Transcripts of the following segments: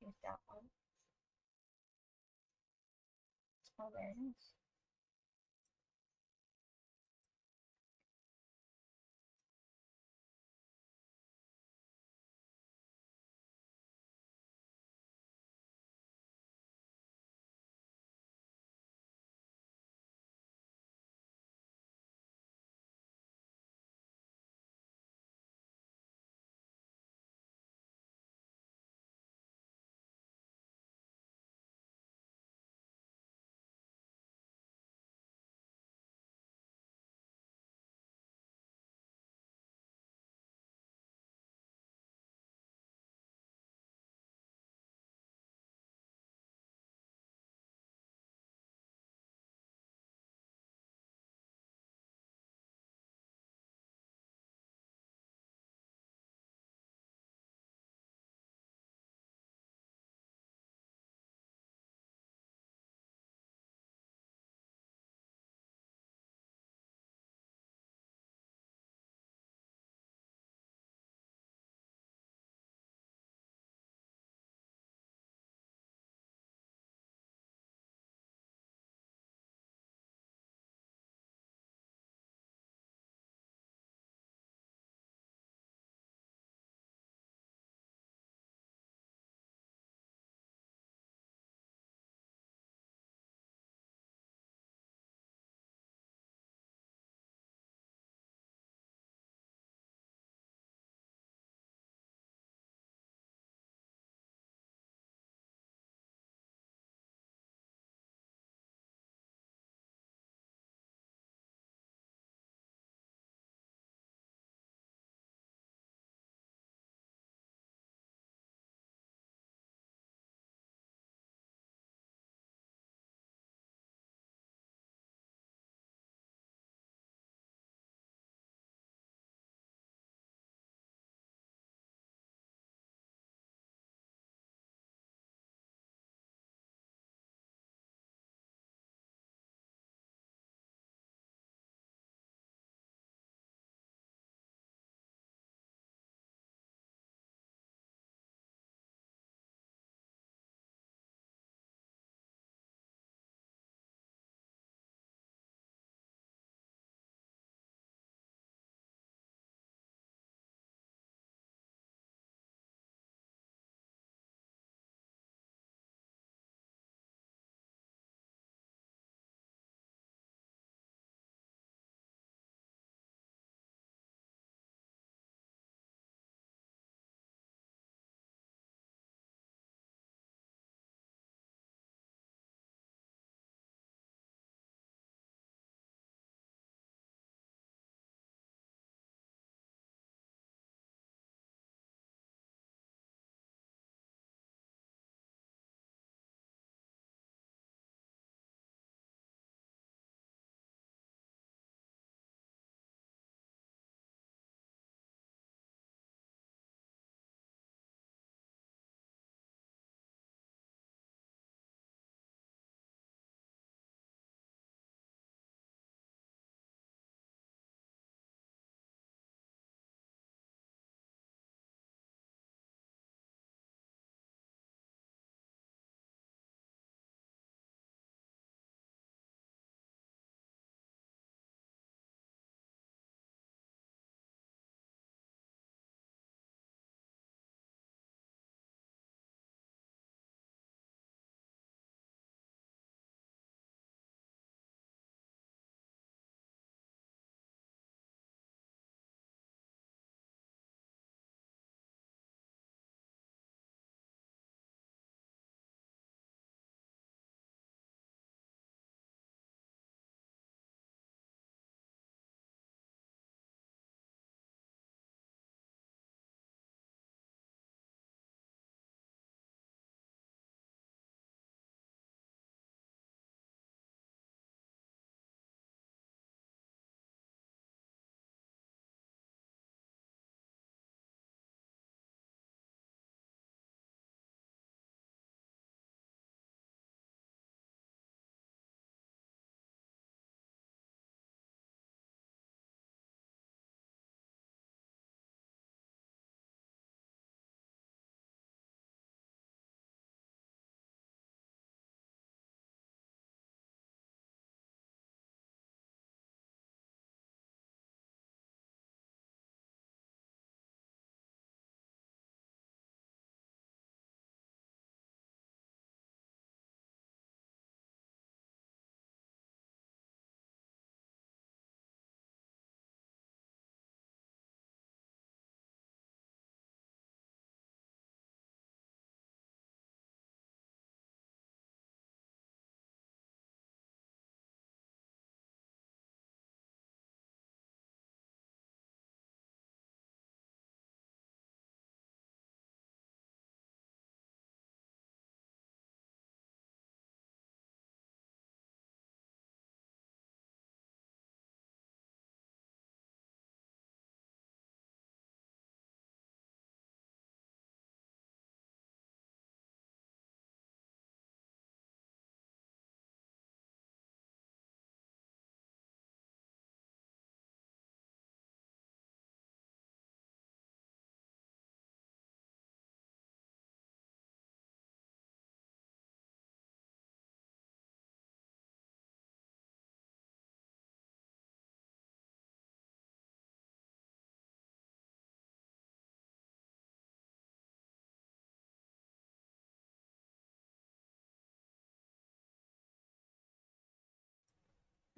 use that one. Oh, very nice.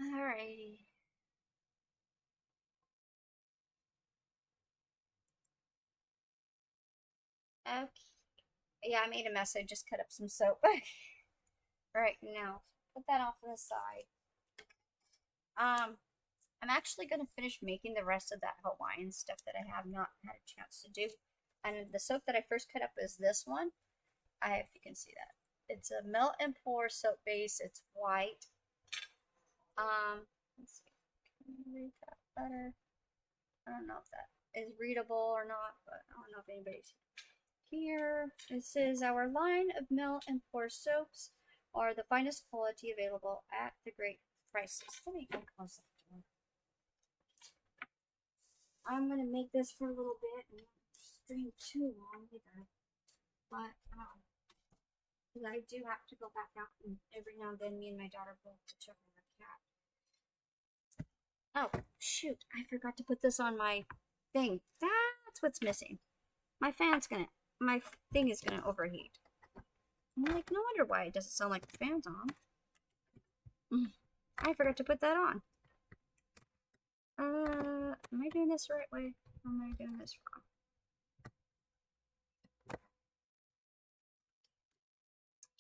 Alrighty. Okay. Yeah, I made a mess. I just cut up some soap. Right now, put that off to the side. I'm actually gonna finish making the rest of that Hawaiian stuff that I have not had a chance to do. And the soap that I first cut up is this one. If you can see that. It's a melt and pour soap base. It's white. Let's see. Can you read that better? I don't know if that is readable or not, but I don't know if anybody's here. It says our line of melt and pour soaps are the finest quality available at the great prices. Let me go close that door. I'm gonna make this for a little bit and not stream too long either. But because I do have to go back out and every now and then me and my daughter both to check on our cat. Oh shoot! I forgot to put this on my thing. That's what's missing. My thing is gonna overheat. I'm like, no wonder why it doesn't sound like the fan's on. I forgot to put that on. Am I doing this the right way? Or am I doing this wrong?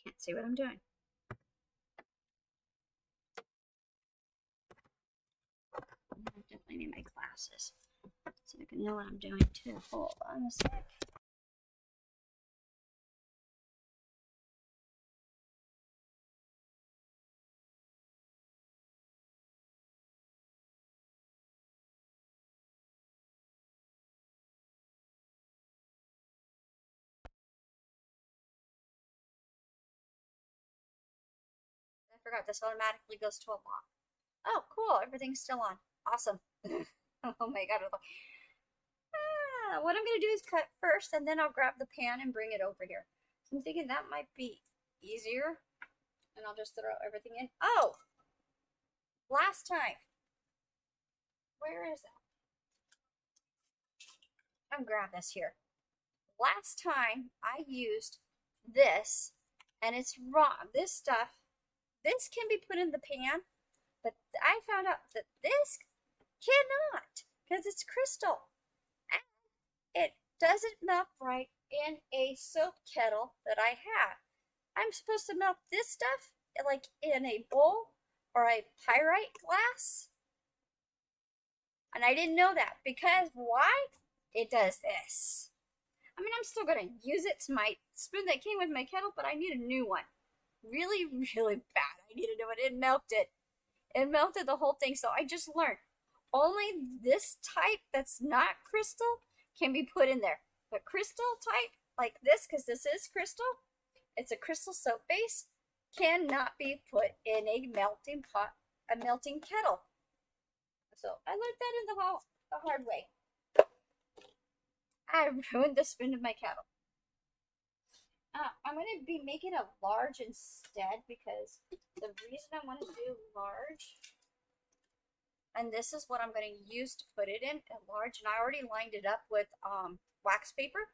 Can't see what I'm doing. I definitely need my glasses so I can know what I'm doing too. Hold on a sec. I forgot this automatically goes to a lock. Oh, cool. Everything's still on. Awesome. Oh my god. What I'm going to do is cut first and then I'll grab the pan and bring it over here. So I'm thinking that might be easier. And I'll just throw everything in. Oh! Last time. Where is it? I'm gonna grab this here. Last time I used this and it's wrong. This can be put in the pan, but I found out that this cannot because it's crystal. And it doesn't melt right in a soap kettle that I have. I'm supposed to melt this stuff like in a bowl or a pyrite glass. And I didn't know that because why? It does this. I mean, I'm still going to use it to my spoon that came with my kettle, but I need a new one. Really, really bad. I need a new one. It melted. It melted the whole thing. So I just learned only this type that's not crystal can be put in there. But crystal type, like this, because this is crystal, it's a crystal soap base, cannot be put in a melting pot, a melting kettle. So I learned that in the hard way. I ruined the spoon of my kettle. I'm going to be making a large instead because the reason I want to do large, and this is what I'm going to use to put it in, a large, and I already lined it up with wax paper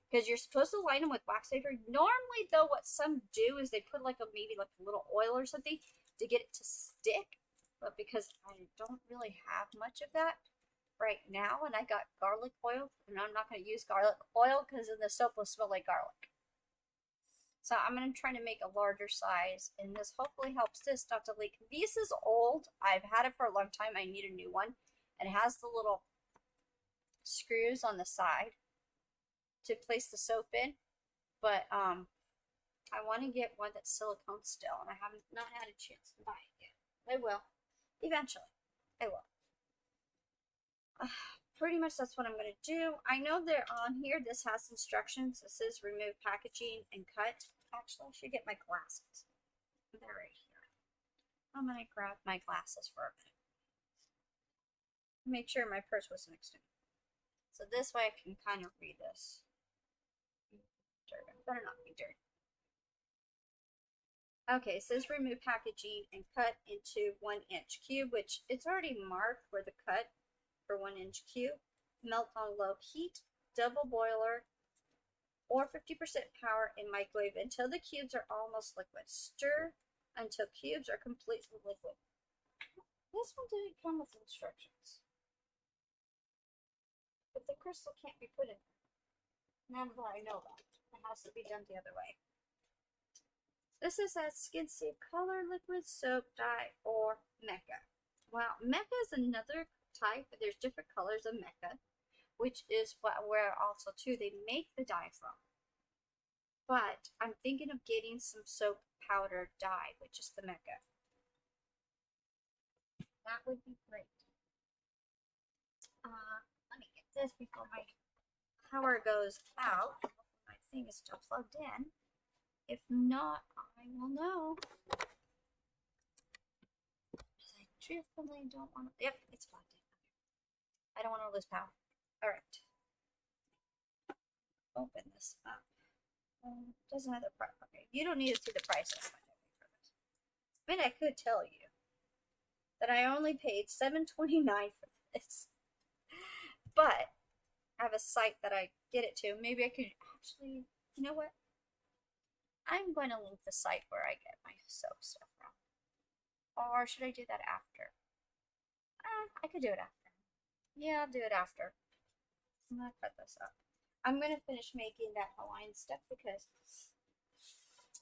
because you're supposed to line them with wax paper. Normally, though, what some do is they put maybe like a little oil or something to get it to stick, but because I don't really have much of that right now, and I got garlic oil, and I'm not going to use garlic oil because then the soap will smell like garlic. So I'm going to try to make a larger size, and this hopefully helps this not to leak. This is old. I've had it for a long time. I need a new one. And it has the little screws on the side to place the soap in. But I want to get one that's silicone still, and I have not had a chance to buy it yet. I will. Eventually. I will. Pretty much that's what I'm going to do. I know they're on here. This has instructions. It says remove packaging and cut. Actually, I should get my glasses. They're right here. I'm going to grab my glasses for a minute. Make sure my purse was next to me. So this way I can kind of read this. Dirty. Better not be dirty. Okay, it says remove packaging and cut into 1-inch cube, which it's already marked for the cut for 1-inch cube. Melt on low heat, double boiler, or 50% power in microwave until the cubes are almost liquid. Stir until cubes are completely liquid. This one didn't come with instructions. But the crystal can't be put in. Now that I know that. It has to be done the other way. This is a Skin Safe Color Liquid Soap Dye or Mecha. Well, Mecha is another type, but there's different colors of Mecha, which is where also too they make the dye from. But I'm thinking of getting some soap powder dye, which is the Mecha. That would be great. Let me get this before my power goes out. My thing is still plugged in. If not, I will know. I truthfully don't want to. Yep, it's plugged in. I don't want to lose power. All right. Open this up. Doesn't have the price. Okay, you don't need to see the price for this. I mean, I could tell you that I only paid $7.29 for this, but I have a site that I get it to. Maybe I could actually. You know what? I'm going to link the site where I get my soap stuff from. Or should I do that after? I could do it after. Yeah, I'll do it after. I'm gonna cut this up. I'm gonna finish making that Hawaiian stuff because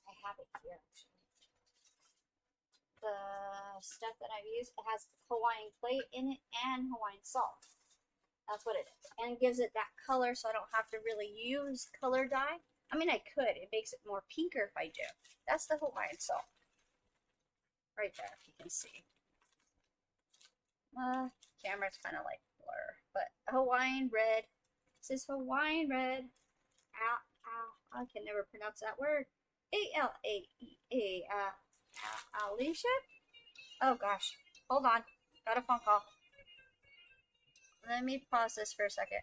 I have it here actually. The stuff that I've used, it has Hawaiian clay in it and Hawaiian salt. That's what it is. And it gives it that color so I don't have to really use color dye. I mean, I could. It makes it more pinker if I do. That's the Hawaiian salt. Right there, if you can see. Camera's kind of like blur. But Hawaiian red. This is Hawaiian red. I can never pronounce that word. A-L-A-E-A. Alicia? Oh gosh. Hold on. Got a phone call. Let me pause this for a second.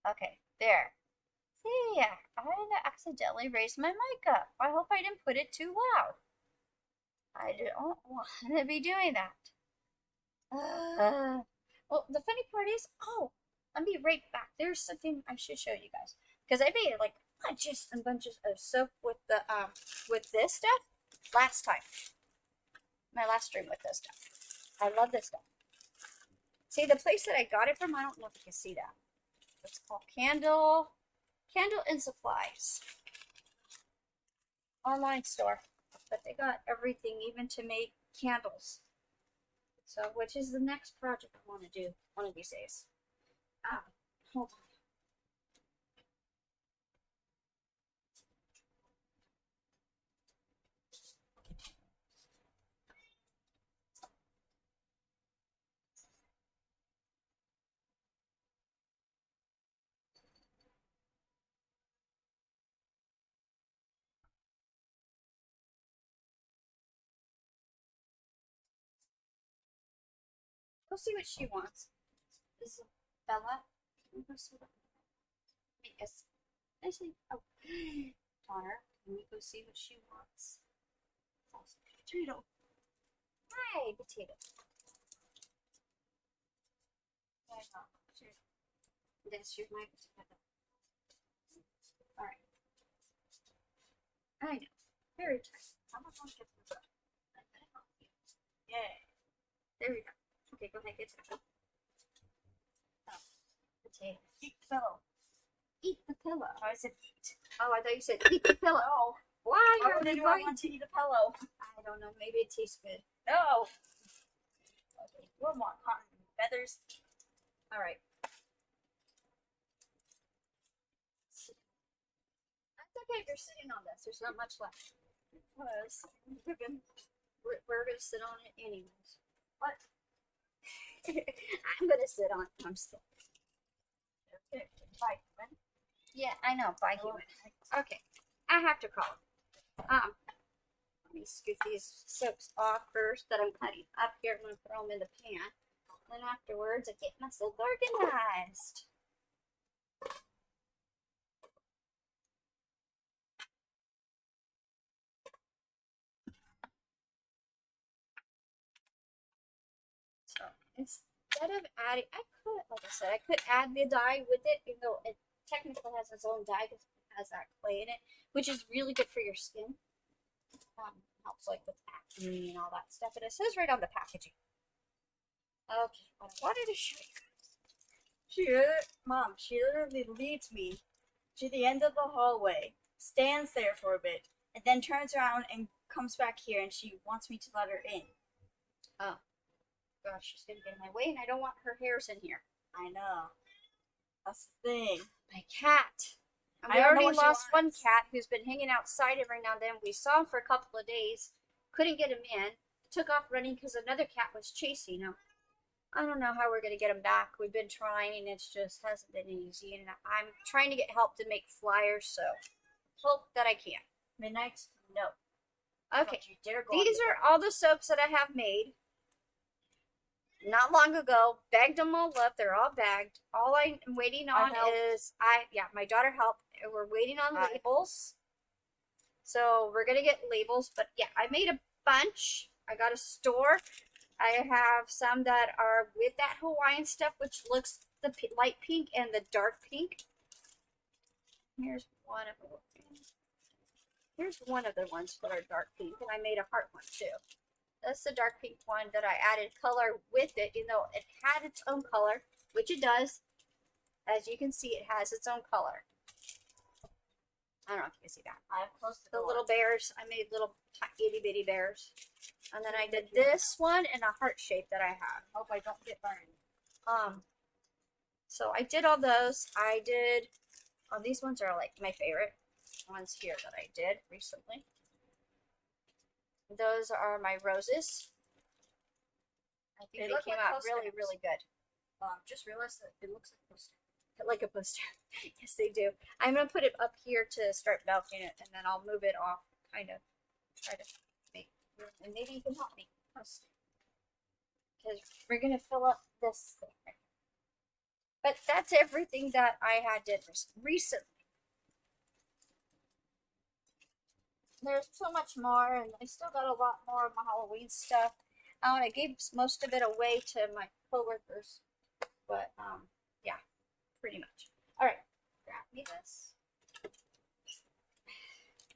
Okay, there. See, I accidentally raised my mic up. I hope I didn't put it too loud. I don't want to be doing that. Well, the funny part is, oh, let me right back. There's something I should show you guys because I made like bunches and bunches of soap with the with this stuff last time. My last stream with this stuff. I love this stuff. See, the place that I got it from, I don't know if you can see that. It's called Candle and Supplies. Online store. But they got everything, even to make candles. So, which is the next project I want to do one of these days. Hold on. Go see what she wants. This is Bella. Can we go see what? Yes. I see. Oh, Donner, can we go see what she wants? Potato. Hi, potato. That's your my potato. All right. I know. Very tight. How much on get the book? Yay. There we go. Okay, go ahead, get it. Oh, potato. Eat the pillow. Eat the pillow. I said eat. Oh, I thought you said eat the pillow. No. Why Why are would you anyone going want to? to eat a pillow? I don't know. Maybe it tastes good. No. Okay, we'll want cotton and feathers. All right. That's okay if you're sitting on this. There's not much left. Because We're gonna sit on it anyways. what? I'm gonna sit on it. I'm still. Okay, bye. When? Yeah, I know. Bye, human. Okay, I have to call. Let me scoop these soaps off first that I'm cutting up here. I'm gonna throw them in the pan. Then afterwards, I get myself organized. So instead of adding, I could, like I said, I could add the dye with it, even though it technically has its own dye because it has that clay in it, which is really good for your skin. Helps like with acne and all that stuff. And it says right on the packaging. Okay, I wanted to show you. Mom, she literally leads me to the end of the hallway, stands there for a bit, and then turns around and comes back here, and she wants me to let her in. Oh, gosh, she's gonna get in my way, and I don't want her hairs in here. I know. That's the thing. My cat. And I we don't know already what she lost one wants. cat who's been hanging outside every now and then. We saw him for a couple of days, couldn't get him in, took off running because another cat was chasing him. I don't know how we're gonna get him back. We've been trying, and it just hasn't been easy. And I'm trying to get help to make flyers, so hope that I can. Midnight? No. Okay, Don't you dare go on these the are all the soaps that I have made. Not long ago, bagged them all up. They're all bagged. All I'm waiting on is my daughter helped. We're waiting on labels. So we're gonna get labels, but yeah, I made a bunch. I got a store. I have some that are with that Hawaiian stuff, which looks the light pink and the dark pink. Here's one of them. Here's one of the ones that are dark pink, and I made a heart one too. That's the dark pink one that I added color with it, even though it had its own color, which it does. As you can see, it has its own color. I don't know if you can see that. I have close to The little bears, I made little itty bitty bears. And then I did this one in a heart shape that I have. Hope I don't get burned. So I did all those. I did, these ones are like my favorite ones here that I did recently. Those are my roses. I think they came out really, really good. Just realized that it looks like a poster. Like a poster. Yes, they do. I'm going to put it up here to start melting it, and then I'll move it off, kind of try to make room. And maybe you can help me. Because we're going to fill up this thing right But that's everything that I had did recently. There's so much more, and I still got a lot more of my Halloween stuff. I gave most of it away to my coworkers, but yeah, pretty much. All right, grab me this.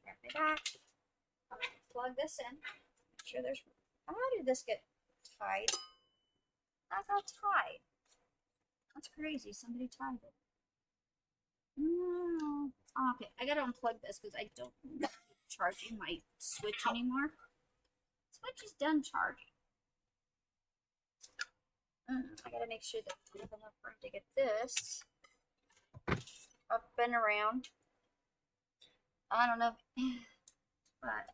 Grab me that. I'm gonna plug this in. Make sure there's. How did this get tied? I got tied. That's crazy. Somebody tied it. No. Oh, okay, I gotta unplug this because I don't charging my Switch anymore. Switch is done charging. I gotta make sure that I have enough room to get this up and around. I don't know, but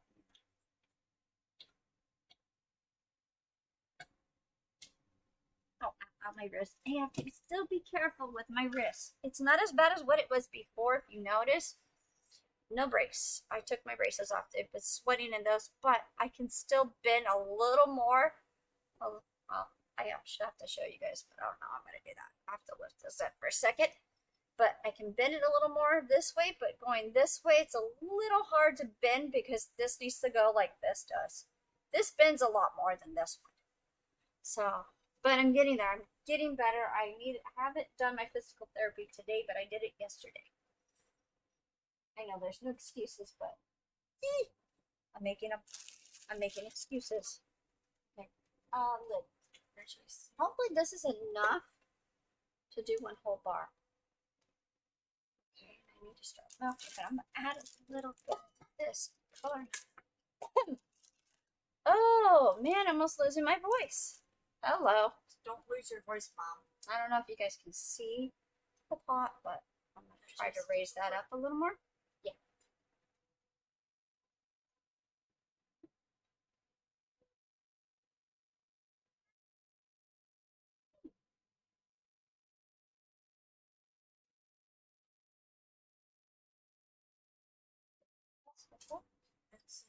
oh, my wrist. I have to still be careful with my wrist. It's not as bad as what it was before. If you notice, no brace. I took my braces off. It was sweating in those, but I can still bend a little more. Well, I should have to show you guys, but I don't know. I'm gonna do that. I have to lift this up for a second. But I can bend it a little more this way, but going this way, it's a little hard to bend because this needs to go like this does. This bends a lot more than this one. So, but I'm getting there. I'm getting better. I haven't done my physical therapy today, but I did it yesterday. I know there's no excuses, but I'm making excuses. Okay. Lid. Hopefully this is enough to do one whole bar. Okay, I need to start melting, but I'm gonna add a little bit of this color. Oh man, I'm almost losing my voice. Hello. Don't lose your voice, Mom. I don't know if you guys can see the pot, but I'm gonna try to raise that up a little more. Yeah. It's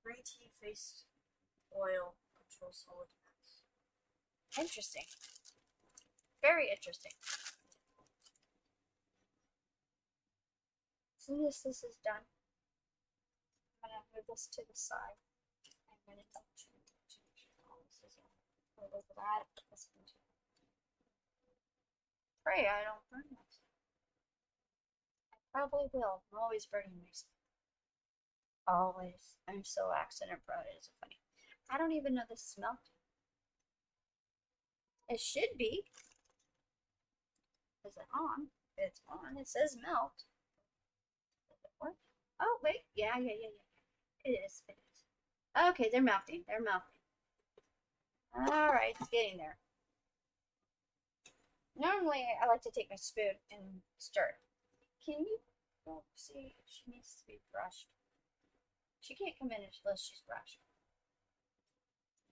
green tea face oil control solid mass. Interesting. Very interesting. As soon as this is done, I'm gonna move this to the side. I'm gonna over that. Pray I don't burn myself. I probably will. I'm always burning myself. Always. I'm so accident prone. It's funny. I don't even know this is melting. It should be. Is it on? It's on. It says melt. Does it work? Oh, wait. Yeah. It is. It is. Okay, they're melting. They're melting. Alright, it's getting there. Normally, I like to take my spoon and stir. Can you see? She needs to be brushed. She can't come in unless she's brushed.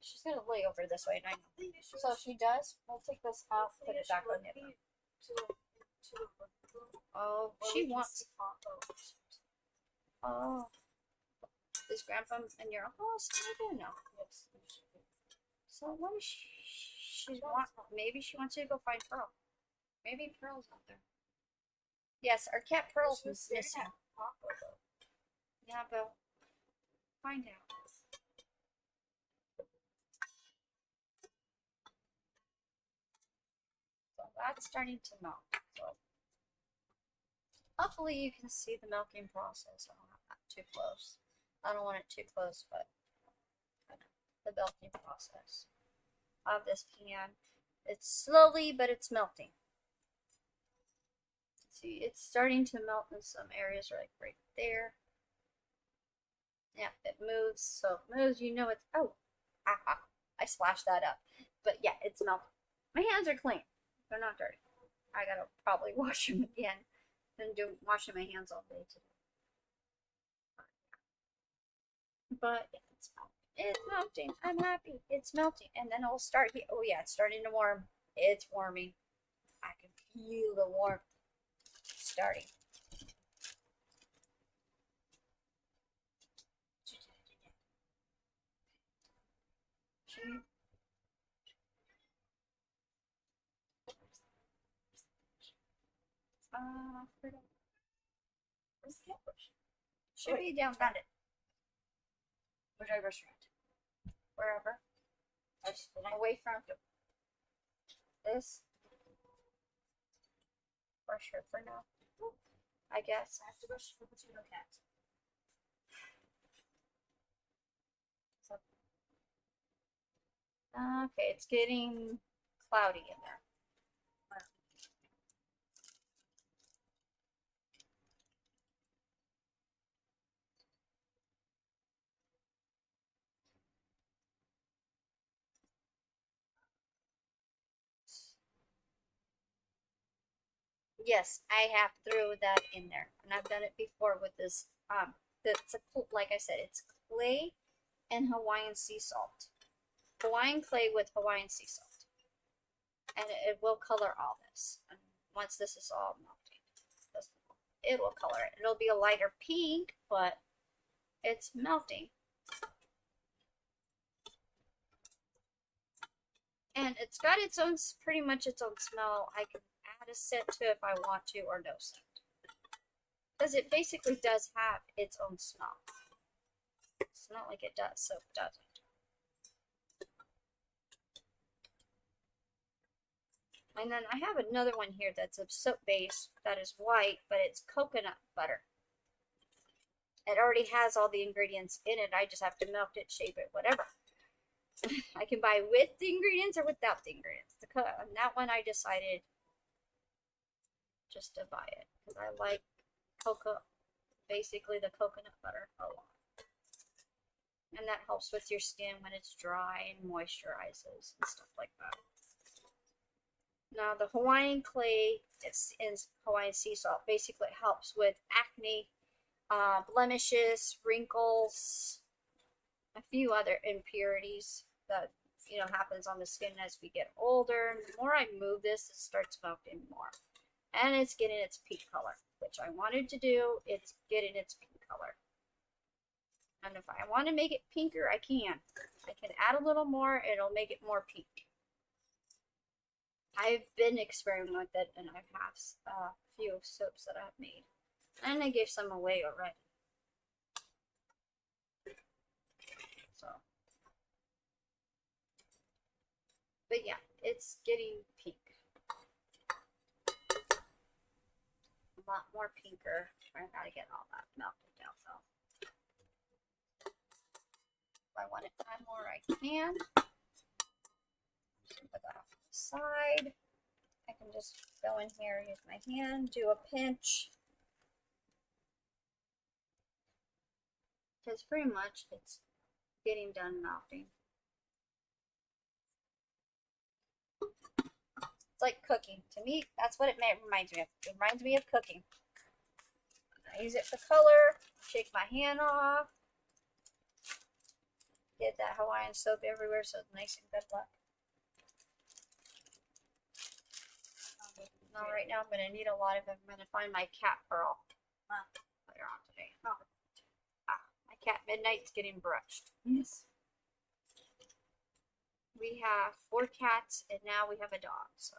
She's gonna lay over this way, and I know. So she does. We'll take this out, put it back on it. Oh, she wants. Oh, is Grandpa and your uncle still there? No. Yes. So what is she want? Maybe she wants you to go find Pearl. Maybe Pearl's out there. Yes, our cat Pearl's missing. Yeah, but find out. So that's starting to melt. So hopefully you can see the melting process. I don't want that too close. I don't want it too close, but the melting process of this pan. It's slowly, but it's melting. See, it's starting to melt in some areas, like right there. Yeah, it moves. So it moves, you know it's. Oh, I splashed that up. But yeah, it's melting. My hands are clean. They're not dirty. I gotta probably wash them again. Been washing my hands all day today. But yeah, it's melting. It's melting. I'm happy. It's melting. And then it'll start here. Oh yeah, it's starting to warm. It's warming. I can feel the warmth starting. Where's the cat bush? Should be down Found it. Where's our restaurant? wherever. Away from this. For sure for now. I guess. I have to brush the potato cat. Okay, it's getting cloudy in there. Yes, I have threw that in there, and I've done it before with this. That's like I said, it's clay and Hawaiian sea salt. Hawaiian clay with Hawaiian sea salt, and it will color all this. And once this is all melting, it will color it. It'll be a lighter pink, but it's melting. And it's got its own, pretty much its own smell. I can add a scent to it if I want to, or no scent. Because it basically does have its own smell. It's not like it does, so it doesn't. And then I have another one here that's a soap base that is white, but it's coconut butter. It already has all the ingredients in it. I just have to melt it, shape it, whatever. I can buy with the ingredients or without the ingredients. And that one I decided just to buy it because I like basically the coconut butter a lot. And that helps with your skin when it's dry and moisturizes and stuff like that. Now the Hawaiian clay is Hawaiian sea salt. Basically it helps with acne, blemishes, wrinkles, a few other impurities that happens on the skin as we get older. The more I move this, it starts melting more. And it's getting its pink color, which I wanted to do. It's getting its pink color. And if I want to make it pinker, I can. I can add a little more, it'll make it more pink. I've been experimenting with it, and I have a few soaps that I've made. And I gave some away already. So. But yeah, it's getting pink. A lot more pinker. I gotta get all that melted down though. If I want it to add more, I can. Put that off to the side. I can just go in here, use my hand, do a pinch. Because pretty much it's getting done melting. It's like cooking. To me, that's what it reminds me of. It reminds me of cooking. I use it for color, shake my hand off, get that Hawaiian soap everywhere so it's nice and good luck. Now, right now, I'm going to need a lot of them. I'm going to find my cat pearl later on today. My cat Midnight's getting brushed. Yes. We have 4 cats, and now we have a dog. So,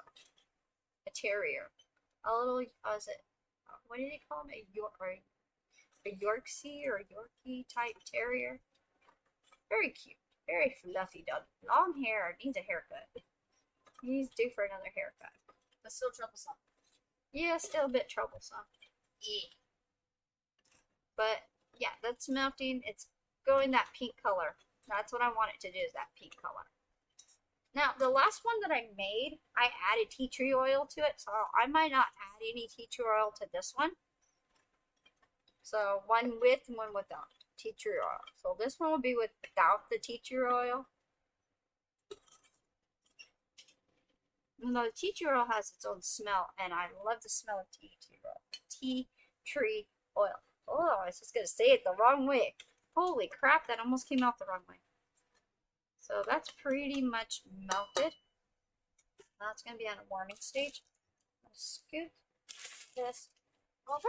a terrier. A little, what did he call him? A Yorkie or a Yorkie type terrier. Very cute. Very fluffy dog. Long hair. Needs a haircut. He's due for another haircut. But still troublesome. Yeah, still a bit troublesome. Yeah. But yeah, that's melting. It's going that pink color. That's what I want it to do, is that pink color. Now, the last one that I made, I added tea tree oil to it, so I might not add any tea tree oil to this one. So one with and one without tea tree oil. So this one will be without the tea tree oil. No, the tea tree oil has its own smell, and I love the smell of tea tree oil. Tea tree oil. Oh, I was just going to say it the wrong way. Holy crap, that almost came out the wrong way. So that's pretty much melted. Now it's going to be on a warming stage. I'm going to scoot this over.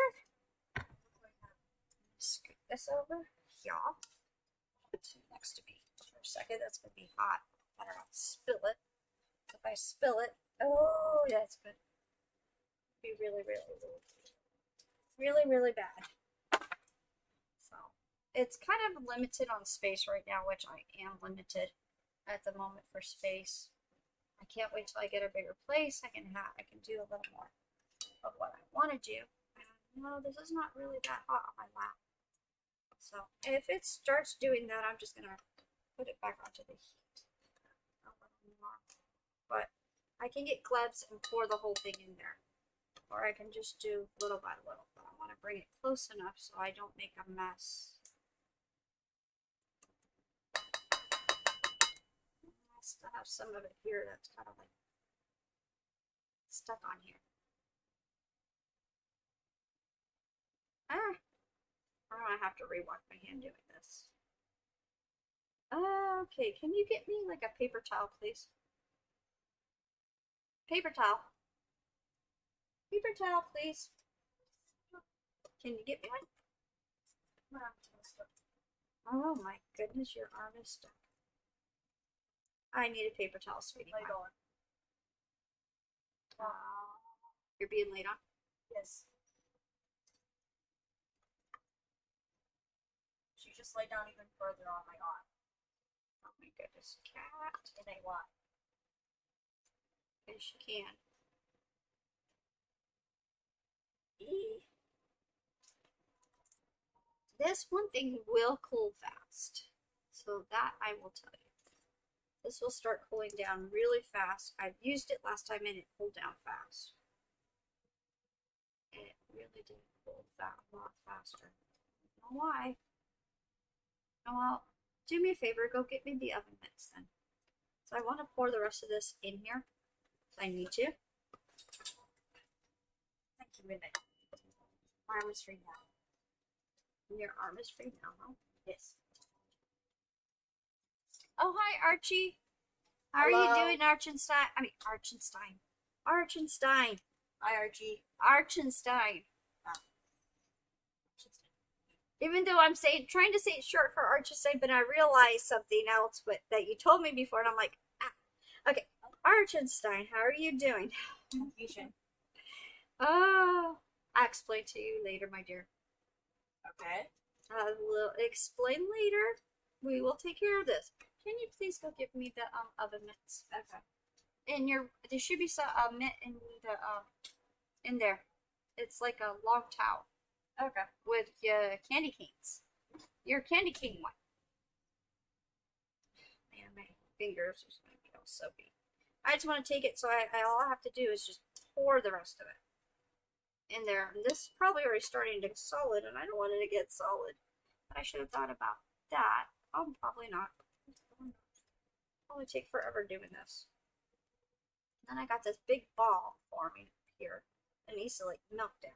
Scoot this over. Yeah. Next to me for a second. That's going to be hot. I don't know. Spill it. If I spill it, oh, yeah, that's good. be really, really, really, really bad. So it's kind of limited on space right now, which I am limited at the moment for space. I can't wait till I get a bigger place. I can do a little more of what I want to do. And no, this is not really that hot on my lap. So if it starts doing that, I'm just gonna put it back onto the heat a little more. But I can get gloves and pour the whole thing in there, or I can just do little by little. But I want to bring it close enough so I don't make a mess. I still have some of it here that's kind of like stuck on here. Ah, I'm gonna have to rewash my hand doing this. Okay, can you get me like a paper towel, please? Paper towel. Paper towel, please. Can you get me one? Oh my goodness, your arm is stuck. I need a paper towel, sweetie. Laid on. You're being laid on? Yes. She just laid down even further on my arm. Oh my goodness, cat. It ain't why. Yes, she can. This one thing will cool fast. So that I will tell you. This will start cooling down really fast. I've used it last time and it cooled down fast. It really did cool that a lot faster. I don't know why. Oh well, do me a favor, go get me the oven mitts then. So I want to pour the rest of this in here. I need to. Thank you, Midnight. My arm is free now. Your arm is free now, huh? Yes. Oh, hi, Archie. How are Hello. you doing, Archenstein? I mean, Archenstein. Archenstein. Hi, Archie. Archenstein. Even though I'm trying to say it short for Archenstein, but I realized something else that you told me before, and I'm like, ah. Okay, Archenstein, how are you doing? Confusion. Oh, I'll explain to you later, my dear. Okay. I will explain later. We will take care of this. Can you please go give me the oven mitts? Okay. And there should be some mitt in there. It's like a long towel. Okay. With your candy canes. Your candy cane one. Man, my fingers are gonna be all soapy. I just want to take it, so all I have to do is just pour the rest of it in there. And this is probably already starting to get solid, and I don't want it to get solid. But I should have thought about that. Probably not. Probably take forever doing this. Then I got this big ball forming here. It needs to like melt down.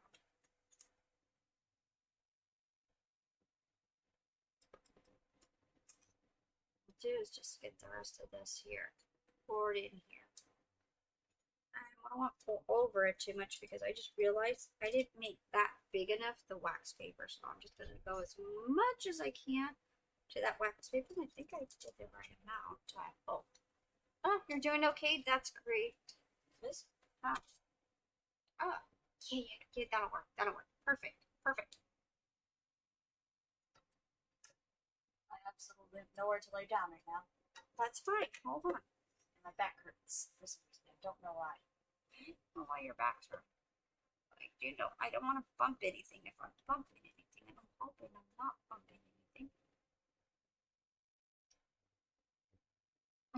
What I'll do is just get the rest of this here. Pour it in here. I don't want to pour over it too much because I just realized I didn't make that big enough the wax paper, so I'm just going to go as much as I can to that wax paper. And I think I did the right amount. Oh, you're doing okay? That's great. This? Oh, yeah, that'll work. That'll work. Perfect. Perfect. I absolutely have nowhere to lay down right now. That's fine. Hold on. And my back hurts for some reason. I don't know why. I don't know why your back's hurt. But I don't want to bump anything. If I'm bumping anything, and I'm hoping I'm not bumping anything.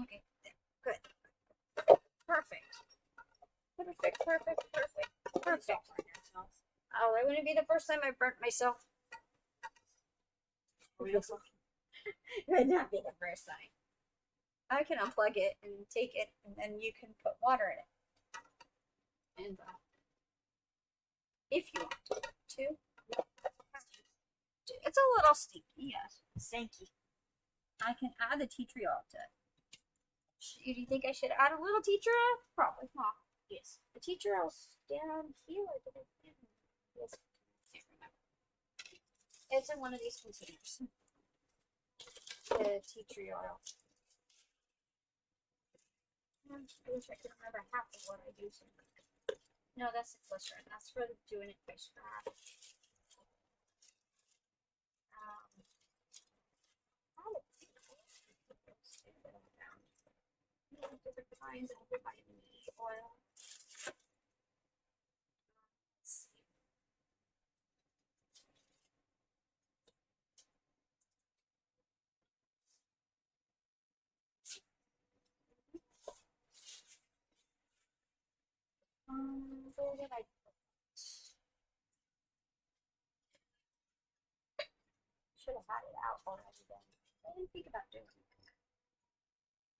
Okay, there. Good. Perfect. Perfect, perfect, perfect, perfect. Oh, that wouldn't be the first time I burnt myself. It would not be the first time. I can unplug it and take it, and then you can put water in it. And if you want to. It's a little stinky, yes. Stinky. I can add the tea tree oil to it. Do you think I should add a little tea tree oil? Probably not. Yes. The tea tree oil's down here. Yes. I can't remember. It's in one of these containers. The tea tree oil. I wish I could remember half of what I use. No, that's the glycerin. That's for doing it by scratch. I would think that I found different kinds of vitamin E oil. Let's see. Where did I put it? Should have had it out already then. I didn't think about doing it.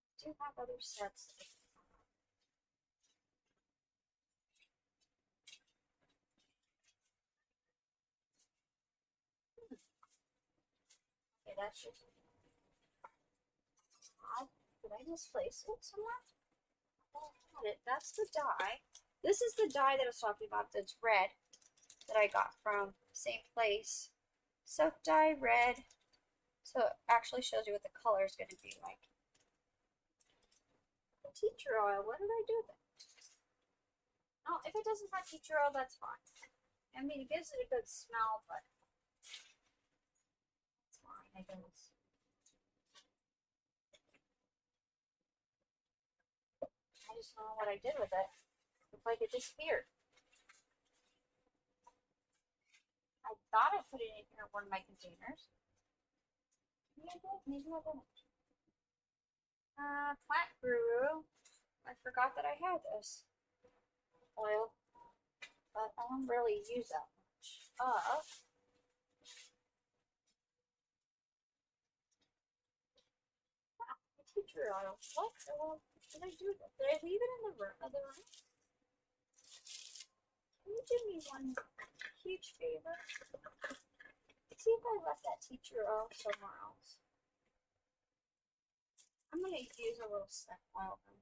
I do have other sets. Okay, that's just odd. Did I misplace it somewhere? Oh, I had it. That's the dye. This is the dye that I was talking about that's red that I got from the same place. Soap dye red. So it actually shows you what the color is going to be like. The tea tree oil, what did I do with it? Oh, if it doesn't have tea tree oil, that's fine. I mean, it gives it a good smell, but it's fine, I guess. I just don't know what I did with it. It's like it disappeared. I thought I put it in here in one of my containers. Maybe I did, maybe I didn't. Plant guru. I forgot that I had this oil, but I don't really use that much of. Tea tree oil. What the hell did I do with it? Did I leave it in the other room? Can you do me one huge favor? See if I left that tea tree oil somewhere else. I'm gonna use a little scent oil then.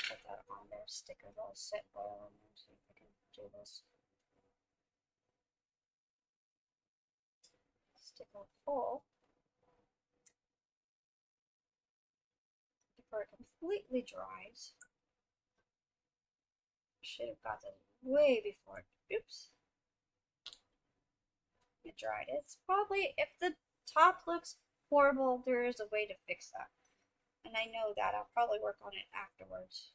Put that on there, stick a little scent oil in there, see if I can do this. Stick a hole before it completely dries. Should have got this way before. Oops. It dried. It's probably, if the top looks horrible, there is a way to fix that. And I know that. I'll probably work on it afterwards.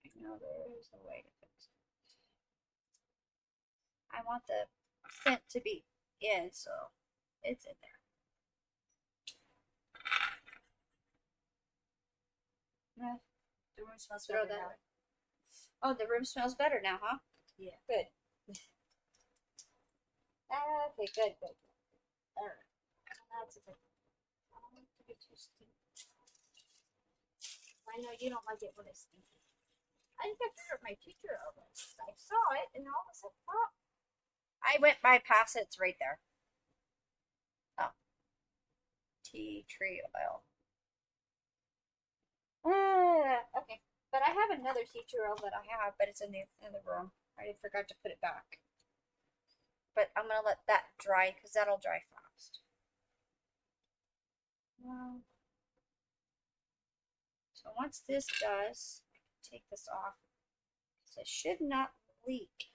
I know there is a way to fix it. I want the scent to be in, so it's in there. The room smells Throw better that now. away. Oh, the room smells better now, huh? Yeah. Good. Okay, good, good. Alright. That's a good. I don't want it to be too stinky. I know you don't like it when it's stinky. I didn't get rid of my teacher over. I saw it and all of a sudden, oh. I went by past it. It's right there. Oh. Tea tree oil. Okay. But I have another tea tree oil that I have, but it's in the room. I forgot to put it back. But I'm gonna let that dry because that'll dry fast. So once this does, I can take this off. So it should not leak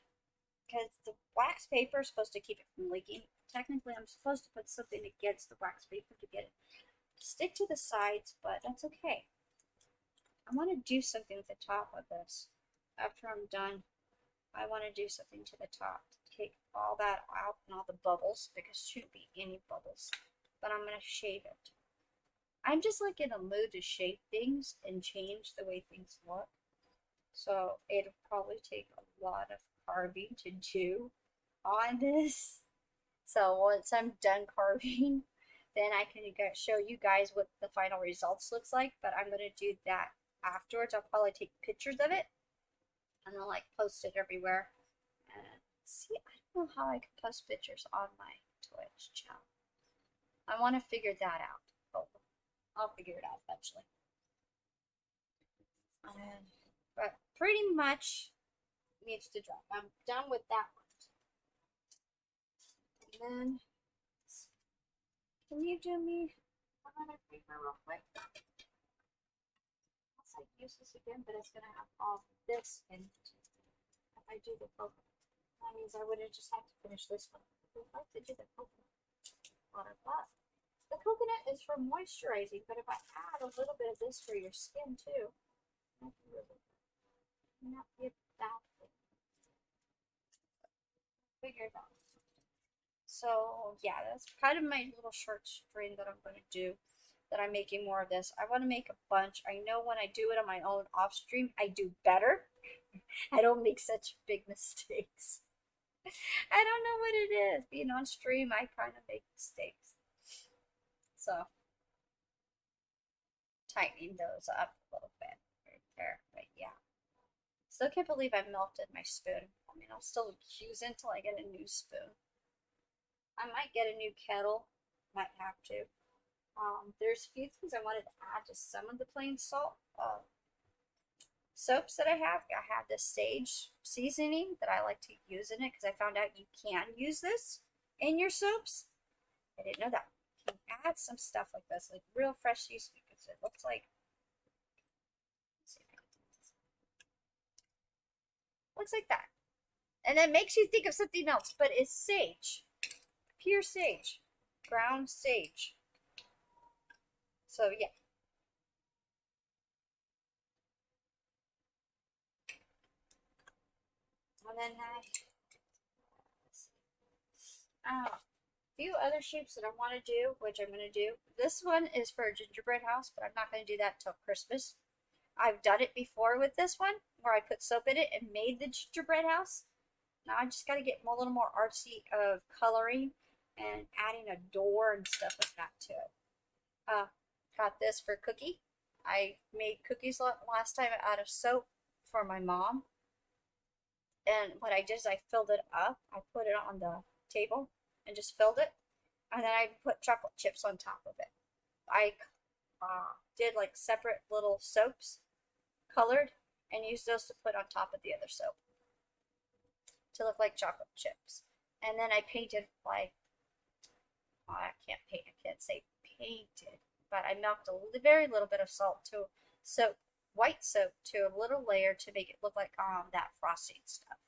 because the wax paper is supposed to keep it from leaking. Technically, I'm supposed to put something against the wax paper to get it to stick to the sides, but that's okay. I want to do something with the top of this. After I'm done, I want to do something to the top to take all that out and all the bubbles because there shouldn't be any bubbles. But I'm going to shave it. I'm just like in a mood to shape things and change the way things look. So it'll probably take a lot of carving to do on this. So once I'm done carving, then I can show you guys what the final results looks like. But I'm going to do that afterwards. I'll probably take pictures of it and I'll like post it everywhere. And see, I don't know how I can post pictures on my Twitch channel. I want to figure that out. Oh, I'll figure it out eventually. But pretty much needs to dry. I'm done with that one. And then, can you do me another favor real quick? Unless I use this again, but it's gonna have all this in it. If I do the coconut, that means I would have just had to finish this one. I'd like to do the coconut water, but the coconut is for moisturizing. But if I add a little bit of this for your skin too, that'd be really not be a bad thing. Figure it out. So yeah, that's kind of my little short string that I'm going to do. That I'm making more of this. I want to make a bunch. I know when I do it on my own off stream, I do better. I don't make such big mistakes. I don't know what it is. Being on stream, I kind of make mistakes. So tightening those up a little bit right there. But yeah. Still can't believe I melted my spoon. I mean, I'll still use it until I get a new spoon. I might get a new kettle. Might have to. There's a few things I wanted to add to some of the plain salt soaps that I have. I have this sage seasoning that I like to use in it because I found out you can use this in your soaps. I didn't know that. You can add some stuff like this, like real fresh seasoning, because it looks like. Let's see if I can do this. Looks like that, and it makes you think of something else, but it's sage, pure sage, ground sage. So yeah. And then a few other shapes that I want to do, which I'm going to do. This one is for a gingerbread house, but I'm not going to do that till Christmas. I've done it before with this one, where I put soap in it and made the gingerbread house. Now I just got to get a little more artsy of coloring and adding a door and stuff like that to it. Got this for cookie. I made cookies last time out of soap for my mom. And what I did is I filled it up. I put it on the table and just filled it. And then I put chocolate chips on top of it. I did like separate little soaps, colored, and used those to put on top of the other soap to look like chocolate chips. And then I painted like, oh, I can't paint, I can't say painted, but I melted a very little bit of salt to soap, white soap to a little layer to make it look like that frosting stuff.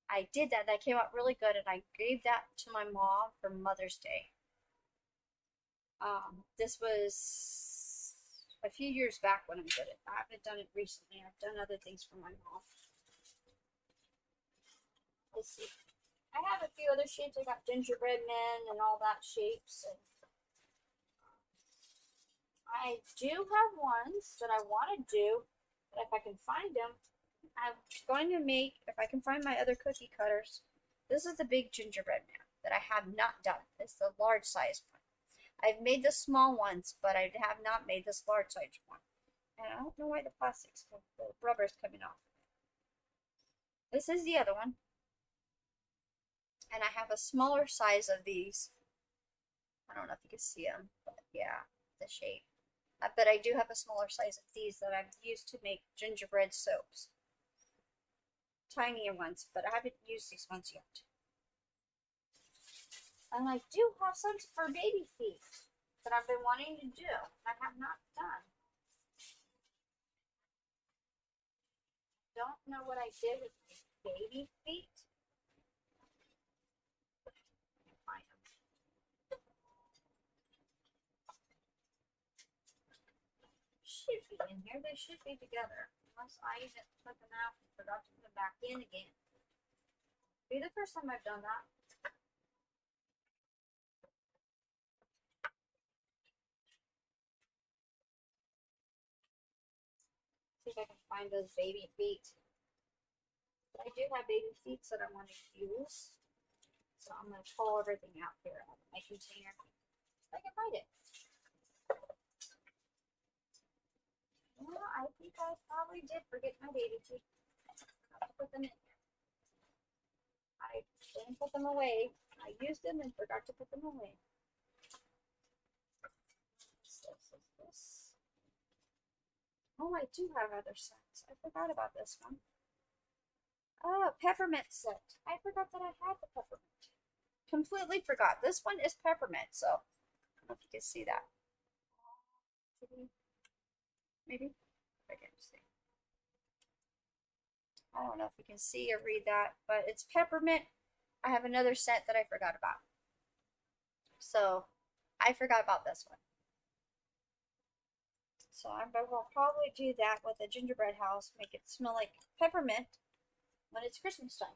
I did that. That came out really good, and I gave that to my mom for Mother's Day. This was a few years back when I did it. I haven't done it recently. I've done other things for my mom. Let's see. I have a few other shapes. I got gingerbread men and all that shapes. And I do have ones that I want to do, but if I can find them, I'm going to make, if I can find my other cookie cutters, this is the big gingerbread man that I have not done. It's the large size one. I've made the small ones, but I have not made this large size one. And I don't know why the plastic's, the rubber's coming off. This is the other one. And I have a smaller size of these. I don't know if you can see them, but yeah, the shape. But I do have a smaller size of these that I've used to make gingerbread soaps. Tinier ones, but I haven't used these ones yet. And I do have some for baby feet that I've been wanting to do. I have not done. Don't know what I did with my baby feet. Find them. Should be in here. They should be together. Unless I took them out and forgot to put them back in again. Be the first time I've done that. See if I can find those baby feet. But I do have baby feet that I want to use. So I'm going to pull everything out here out of my container. If I can find it. Well, I think I probably did forget my baby feet. I forgot to put them in here. I didn't put them away. I used them and forgot to put them away. This. Oh, I do have other sets. I forgot about this one. Oh, peppermint scent. I forgot that I had the peppermint. Completely forgot. This one is peppermint, so I don't know if you can see that. Maybe? If I can see. I don't know if you can see or read that, but it's peppermint. I have another scent that I forgot about. So I forgot about this one. So I will probably do that with a gingerbread house, make it smell like peppermint when it's Christmas time.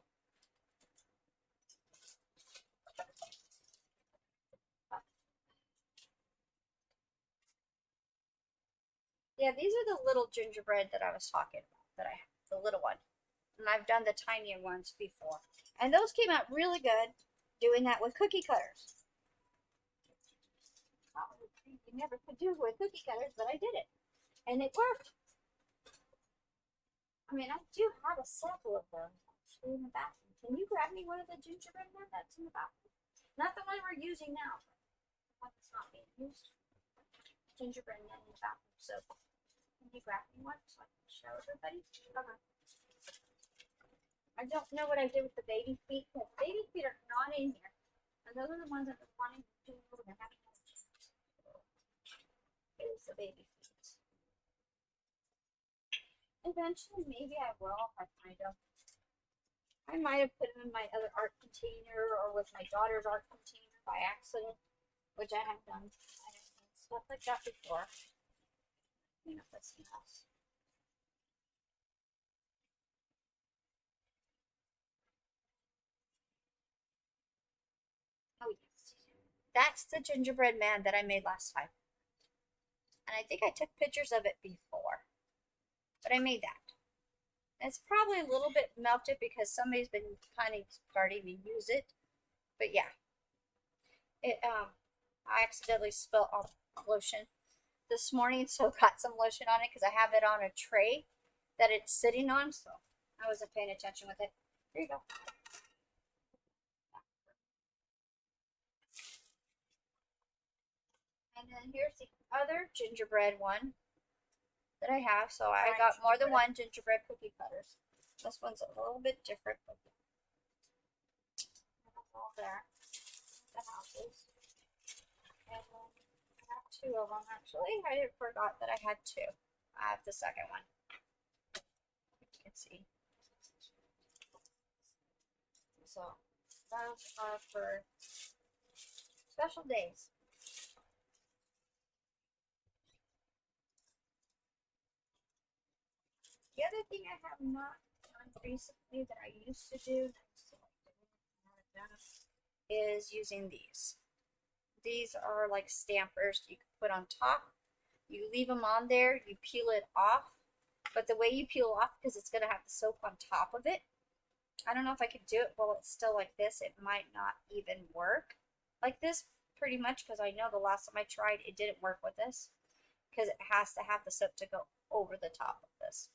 Yeah, these are the little gingerbread that I was talking about, that I have, the little one. And I've done the tinier ones before. And those came out really good doing that with cookie cutters. You never could do it with cookie cutters, but I did it. And it worked. I mean, I do have a sample of them actually in the bathroom. Can you grab me one of the gingerbread men that's in the bathroom? Not the one we're using now, but the one that's not being used. Gingerbread men in the bathroom. So, can you grab me one so I can show everybody? Okay. I don't know what I did with the baby feet because baby feet are not in here. And those are the ones I've been wanting to do and I haven't had a chance. Here's the baby feet. Eventually, maybe I will if I find them. I might have put them in my other art container or with my daughter's art container by accident, which I have done. I have done stuff like that before. You know, that's else. Oh yes, that's the gingerbread man that I made last time, and I think I took pictures of it before, but I made that. It's probably a little bit melted because somebody's been kind of starting to use it, but yeah, it I accidentally spilled lotion this morning, so got some lotion on it because I have it on a tray that it's sitting on, so I wasn't paying attention with it. Here you go. And then here's the other gingerbread one that I have. So I got more than one gingerbread cookie cutters. This one's a little bit different, but that's all there. The houses. And then I have two of them actually. I forgot that I had two. I have the second one. You can see. So those are for special days. The other thing I have not done recently that I used to do is using these. These are like stampers you can put on top. You leave them on there, you peel it off. But the way you peel off, because it's going to have the soap on top of it, I don't know if I could do it while it's still like this. It might not even work like this pretty much because I know the last time I tried it didn't work with this because it has to have the soap to go over the top of this.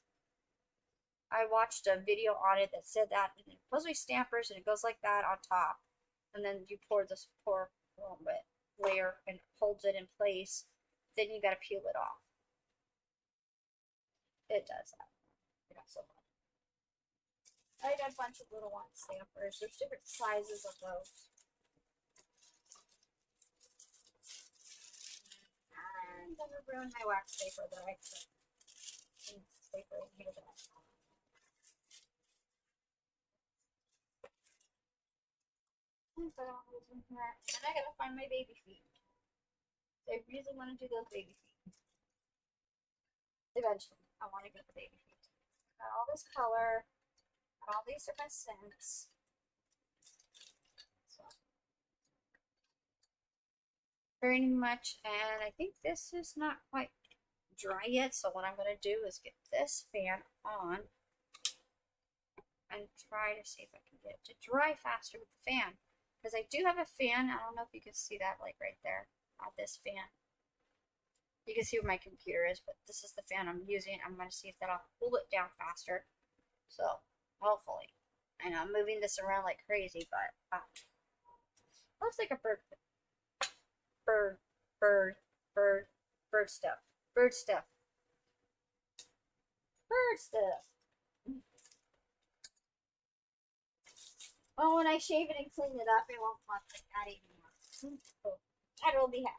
I watched a video on it that said that and it's supposed to be stampers and it goes like that on top and then you pour this layer and holds it in place. Then you got to peel it off. It does that. I got so fun. I got a bunch of little one stampers. There's different sizes of those. I'm gonna ruin my wax paper that I put in paper in here that I found. And I gotta find my baby feet. I really want to do those baby feet. Eventually, I want to get the baby feet. Got all this color, got all these different scents. So, very much, and I think this is not quite dry yet. So what I'm gonna do is get this fan on and try to see if I can get it to dry faster with the fan. Because I do have a fan. I don't know if you can see that, like right there. This fan. You can see where my computer is, but this is the fan I'm using. I'm going to see if that'll cool it down faster. So, hopefully. I know I'm moving this around like crazy, but looks like a bird. Bird, bird, bird, bird stuff. Bird stuff. Bird stuff. Well, when I shave it and clean it up, it won't look like that anymore. So that'll be happy.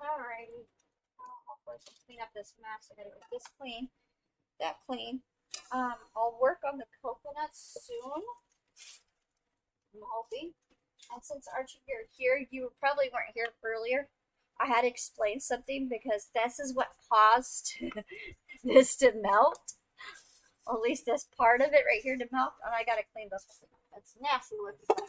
Alrighty. Hopefully I can clean up this mess. I gotta get this clean, that clean. I'll work on the coconuts soon. I'm hoping. And since Archie, you're here, you probably weren't here earlier. I had to explain something because this is what caused this to melt. Or at least this part of it right here to melt. And I gotta clean this one. That's nasty looking.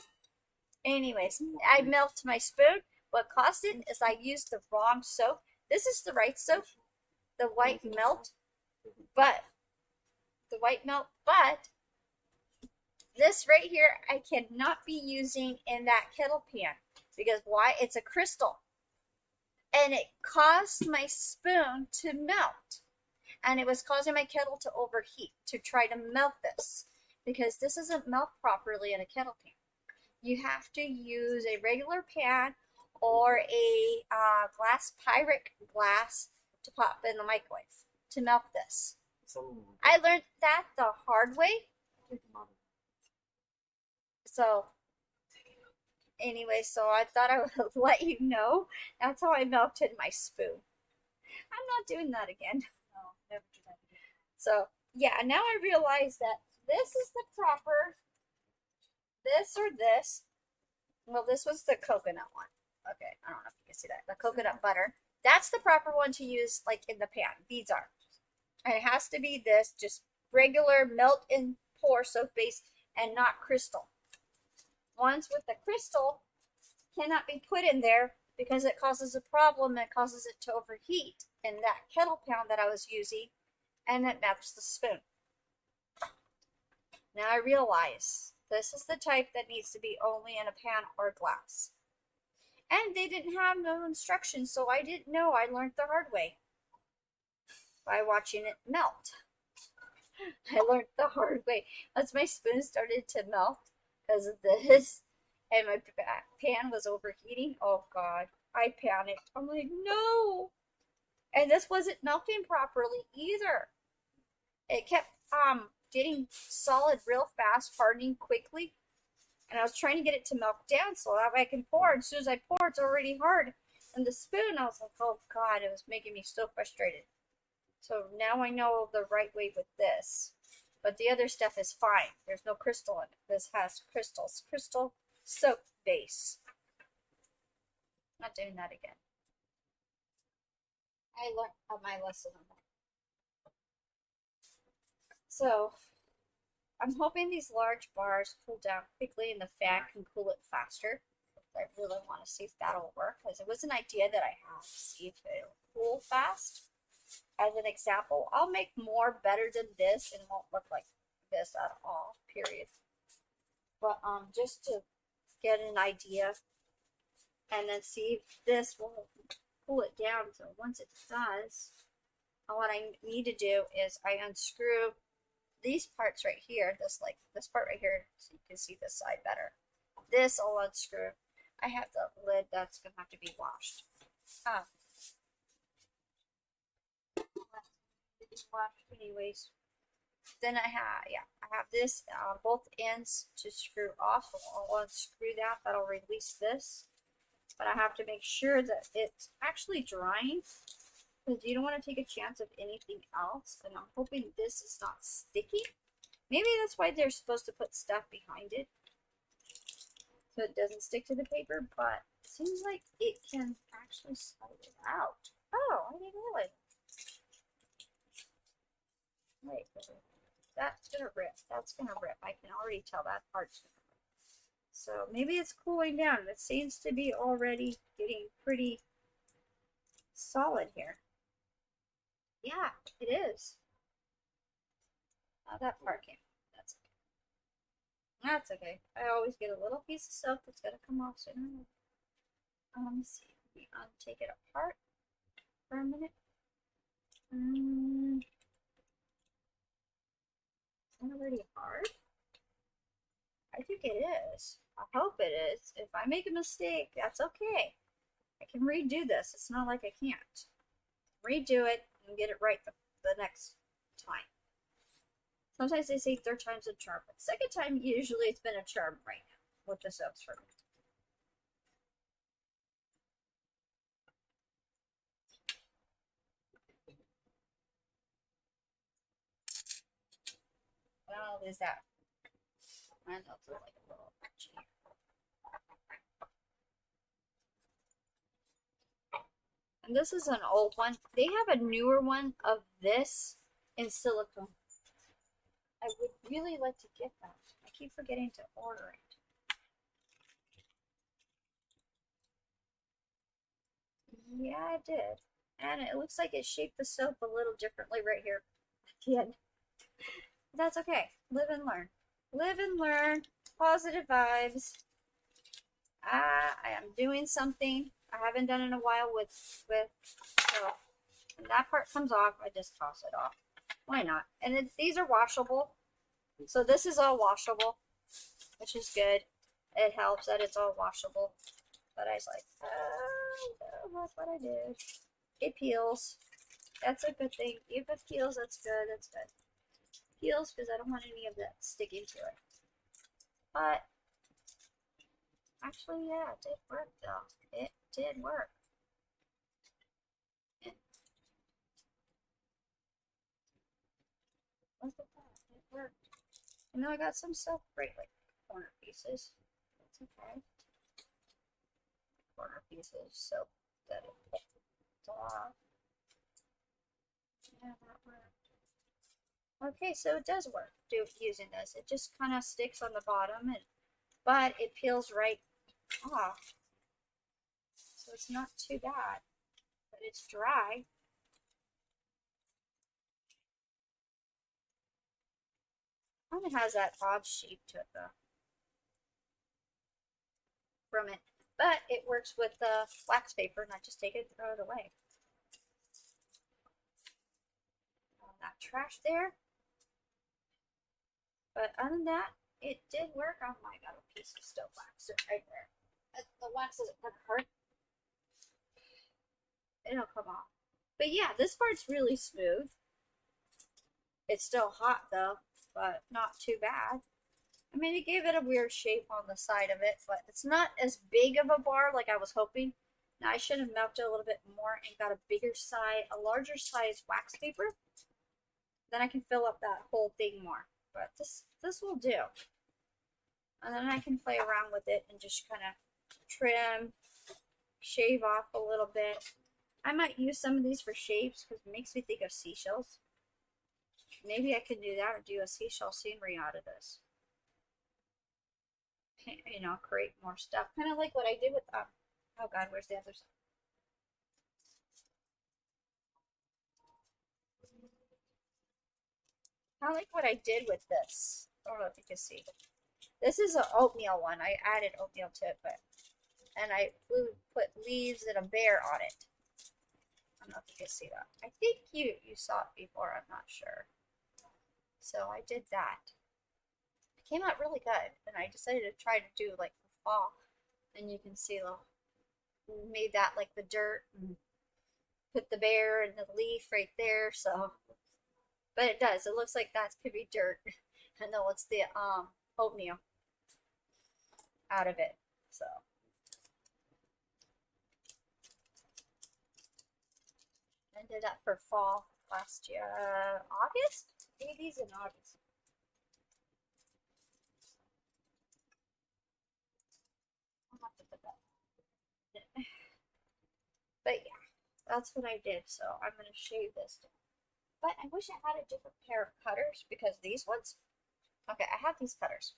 Anyways, I melted my spoon. What caused it is I used the wrong soap. This is the right soap, the white melt, but this right here I cannot be using in that kettle pan because why? It's a crystal. And it caused my spoon to melt. And it was causing my kettle to overheat to try to melt this because this doesn't melt properly in a kettle pan. You have to use a regular pan or a glass Pyrex glass to pop in the microwave to melt this. I learned that the hard way. So, anyway, so I thought I would let you know. That's how I melted my spoon. I'm not doing that again. No, never do that again. So, yeah, now I realize that this is the proper, this or this. Well, this was the coconut one. Okay, I don't know if you can see that. The coconut butter. That's the proper one to use, like, in the pan. These are. And it has to be this, just regular melt and pour soap base and not crystal. Ones with the crystal cannot be put in there because it causes a problem. It causes it to overheat in that kettle pan that I was using, and it melts the spoon. Now I realize this is the type that needs to be only in a pan or glass. And they didn't have no instructions, so I didn't know. I learned the hard way by watching it melt. I learned the hard way. Once my spoon started to melt because of this, and my pan was overheating, oh God, I panicked. I'm like, no. And this wasn't melting properly either. It kept getting solid real fast, hardening quickly. And I was trying to get it to melt down so that way I can pour. As soon as I pour, it's already hard. And the spoon, I was like, oh God, it was making me so frustrated. So now I know the right way with this. But the other stuff is fine. There's no crystal in it. This has crystals. Crystal soap base. Not doing that again. I learned my lesson on that. So, I'm hoping these large bars cool down quickly and the fan can cool it faster. I really want to see if that'll work because it was an idea that I have to see if it'll cool fast. As an example, I'll make more better than this and it won't look like this at all, period. But just to get an idea and then see if this will cool it down. So once it does, what I need to do is I unscrew these parts right here, this part right here, so you can see this side better. This I'll unscrew. I have the lid that's gonna have to be washed. Washed anyways. Then I have this both ends to screw off. So I'll unscrew that. That'll release this. But I have to make sure that it's actually drying because you don't want to take a chance of anything else. And I'm hoping this is not sticky. Maybe that's why they're supposed to put stuff behind it so it doesn't stick to the paper. But it seems like it can actually slide it out. Oh, I didn't realize. Wait, that's gonna rip. That's gonna rip. I can already tell that part's gonna rip. So maybe it's cooling down. It seems to be already getting pretty solid here. Yeah, it is. Oh, that part came. That's okay. That's okay. I always get a little piece of soap that's gonna come off soon. Let me see. Let me take it apart for a minute. Is that already hard? I think it is. I hope it is. If I make a mistake, that's okay. I can redo this. It's not like I can't. Redo it and get it right the next time. Sometimes they say third time's a charm, but second time usually it's been a charm right now with the soaps for me. Well, there's that. Mine's also like a little itchy. And this is an old one. They have a newer one of this in silicone. I would really like to get that. I keep forgetting to order it. Yeah, I did. And it looks like it shaped the soap a little differently right here at the end. That's okay. Live and learn. Live and learn. Positive vibes. I am doing something I haven't done in a while with so when that part comes off, I just toss it off. Why not? And these are washable. So this is all washable, which is good. It helps that it's all washable. But I was like, that's what I did. It peels. That's a good thing. If it peels, that's good. That's good. Peels because I don't want any of that sticking to it. But actually, yeah, it did work though. It did work. Look at that. It worked. And now I got some self break like corner pieces. That's okay. Corner pieces, so that it picked off. Yeah, that worked. Okay, so it does work using this. It just kind of sticks on the bottom, but it peels right off. So it's not too bad. But it's dry. And it has that odd shape to it though. From it. But it works with the wax paper, and I just take it and throw it away. All that trash there. But other than that, it did work. Oh my god, a piece of still wax right there. The wax isn't gonna hurt. It'll come off. But yeah, this part's really smooth. It's still hot though, but not too bad. I mean, it gave it a weird shape on the side of it, but it's not as big of a bar like I was hoping. Now I should have melted a little bit more and got a bigger size, a larger size wax paper. Then I can fill up that whole thing more. But this will do. And then I can play around with it and just kind of trim, shave off a little bit. I might use some of these for shapes because it makes me think of seashells. Maybe I could do that or do a seashell scenery out of this. You know, create more stuff. Kind of like what I did with, oh god, where's the other side? Kind of like what I did with this. I don't know if you can see. This is an oatmeal one. I added oatmeal to it, and I put leaves and a bear on it. I don't know if you can see that. I think you saw it before. I'm not sure. So I did that. It came out really good, and I decided to try to do like the fall. And you can see made that like the dirt and put the bear and the leaf right there. So, but it does. It looks like that could be dirt. I know it's the oatmeal out of it. So. I did that for fall last year. August? Maybe these in August. I'll have to put that. But yeah, that's what I did. So I'm going to shave this down. But I wish I had a different pair of cutters because these ones, okay, I have these cutters.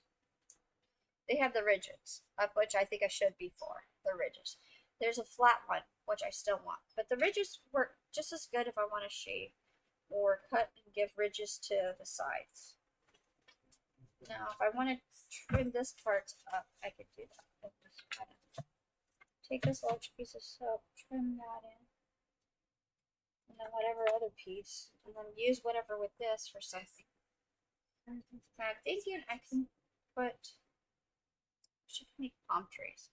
They have the ridges, of which I think I should before, the ridges. There's a flat one, which I still want. But the ridges work just as good if I want to shave or cut and give ridges to the sides. Now, if I want to trim this part up, I could do that. I just kind of take this large piece of soap, trim that in, and then whatever other piece, and then use whatever with this for something. I'm thinking I can put, should make palm trees.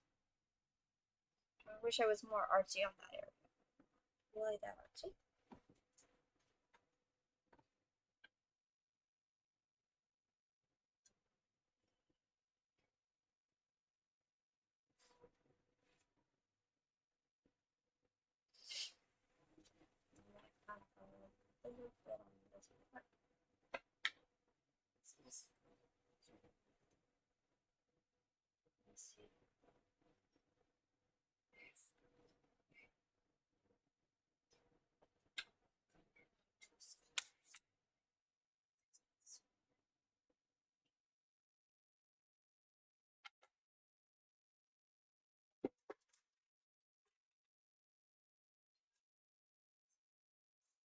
wish I was more artsy on that area. Really that artsy?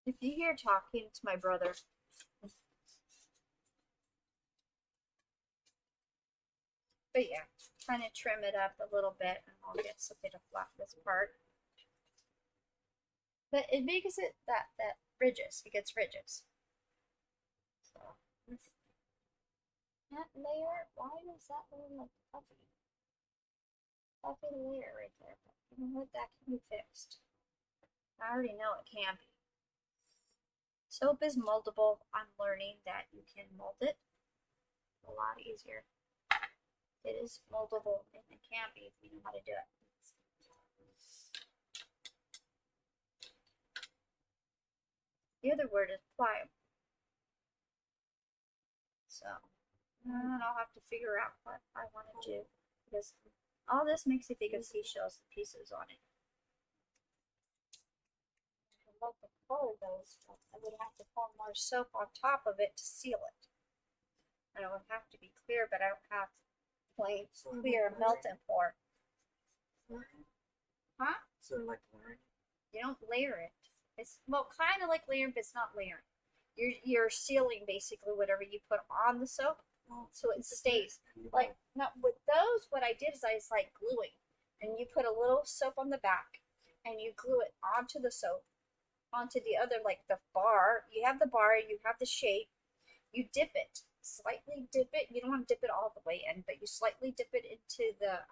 If you hear talking, it's my brother. But yeah, trying to trim it up a little bit and I'll get something to fluff this part. But it makes it that ridges. It gets ridges. So that layer, why does that look like puffy? Puffy layer right there. But you know what? That can be fixed. I already know it can be. Soap is moldable. I'm learning that you can mold it a lot easier. It is moldable and it can be if you know how to do it. The other word is pliable. So, and I'll have to figure out what I want to do because all this makes me think of seashells and pieces on it. I'd love to color those, but I would have to pour more soap on top of it to seal it. And it would have to be clear, but I don't have plain clear melt and pour. Huh? Sort of like layering. You don't layer it. It's well, kind of like layering, but it's not layering. You're sealing basically whatever you put on the soap, so it stays. Like no, with those, what I did is I was like gluing, and you put a little soap on the back, and you glue it onto the soap, onto the other like the bar. You have the bar, you have the shape. You dip it, slightly dip it. You don't want to dip it all the way in, but you slightly dip it into the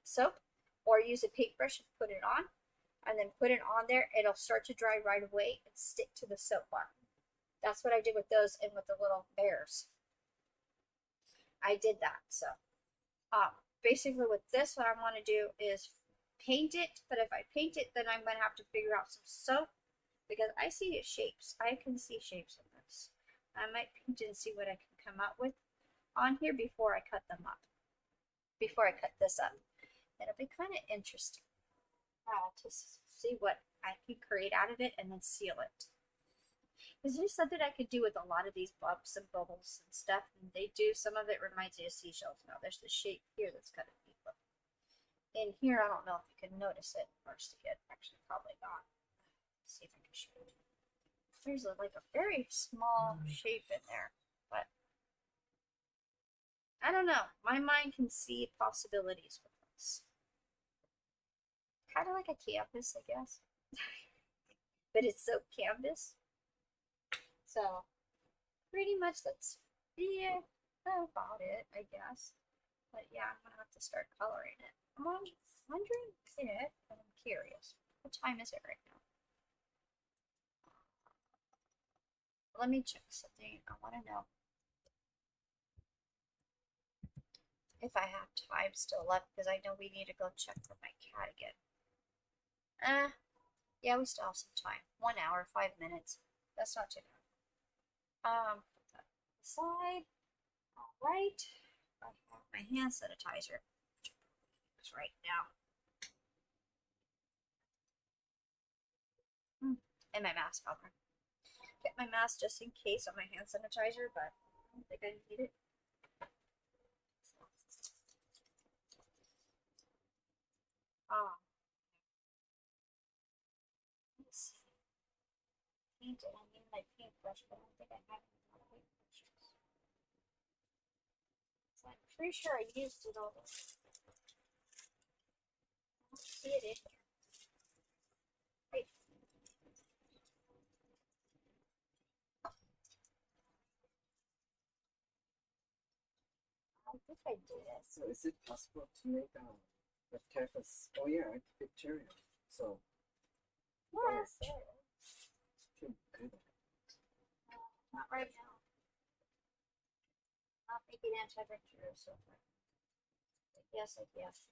soap, or use a paintbrush and put it on, and then put it on there. It'll start to dry right away and stick to the soap bar. That's what I did with those and with the little bears. I did that. So basically with this, what I want to do is paint it. But if I paint it, then I'm going to have to figure out some soap because I see shapes. I can see shapes in this. I might paint it and see what I can come up with on here before I cut them up. Before I cut this up. It'll be kind of interesting to see what I can create out of it and then seal it. Because there's something I could do with a lot of these bumps and bubbles and stuff, and they do. Some of it reminds me of seashells. Now there's the shape here that's kind of neat looking. In here, I don't know if you can notice it first again. Actually, probably not. Let's see if I can show you. There's like a very small shape in there, but I don't know. My mind can see possibilities with this. Kind of like a canvas, I guess. But it's so canvas. So, pretty much that's about it, I guess. But yeah, I'm gonna have to start coloring it. I'm wondering if, and I'm curious, what time is it right now? Let me check something. I want to know if I have time still left because I know we need to go check for my cat again. Yeah, we still have some time. 1 hour, 5 minutes. That's not too bad. Slide. All right. I have my hand sanitizer. It's right now. And my mask on there. Get my mask just in case on my hand sanitizer, but I don't think I need it. Let's see. Painted. I need my paintbrush, but I don't think I have any more paintbrushes. So I'm pretty sure I used it all. I don't see it in here. Wait. I think I did. So is it possible to make But Texas, oh yeah, I picked Cheerio. So, Yes. too good. Not right now. Not making antibacterial so far. But yes, I guess.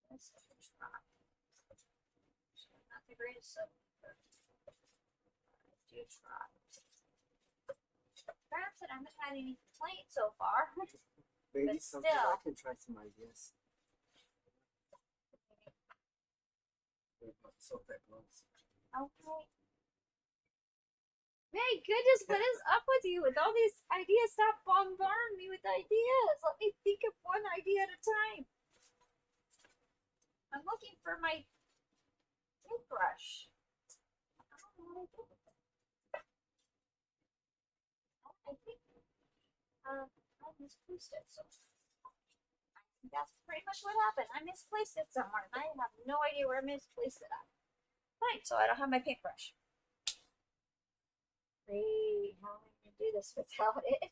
Yes, I can try. Not the greatest soap, but I do try. Perhaps I haven't had any complaints so far. Maybe But something still. I can try some ideas. With my soap that glows. Okay. My goodness, what is up with you with all these ideas? Stop bombarding me with ideas. Let me think of one idea at a time. I'm looking for my toothbrush. I don't know what I did with it. I think I misplaced it. So I think that's pretty much what happened. I misplaced it somewhere, and I have no idea where I misplaced it at. Fine, so I don't have my paintbrush. Great, how am I gonna do this without it?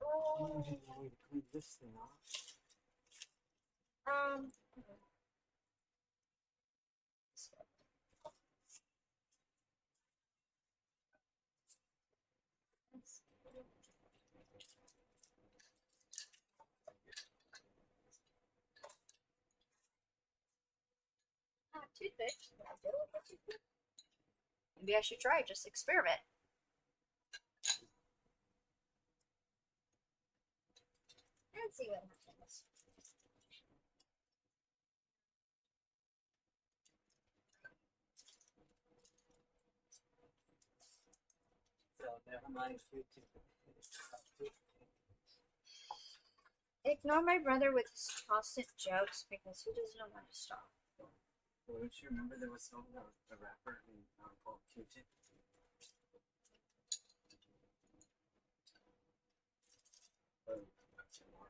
Oh, I didn't know way to clean this thing off. Um. Not toothpick. Maybe I should try it, just experiment. And see what happens. So never mind YouTube. Ignore my brother with his constant jokes because he doesn't know when to stop. Well, don't you remember there was a rapper called Q-Tip? Oh, that's a lot.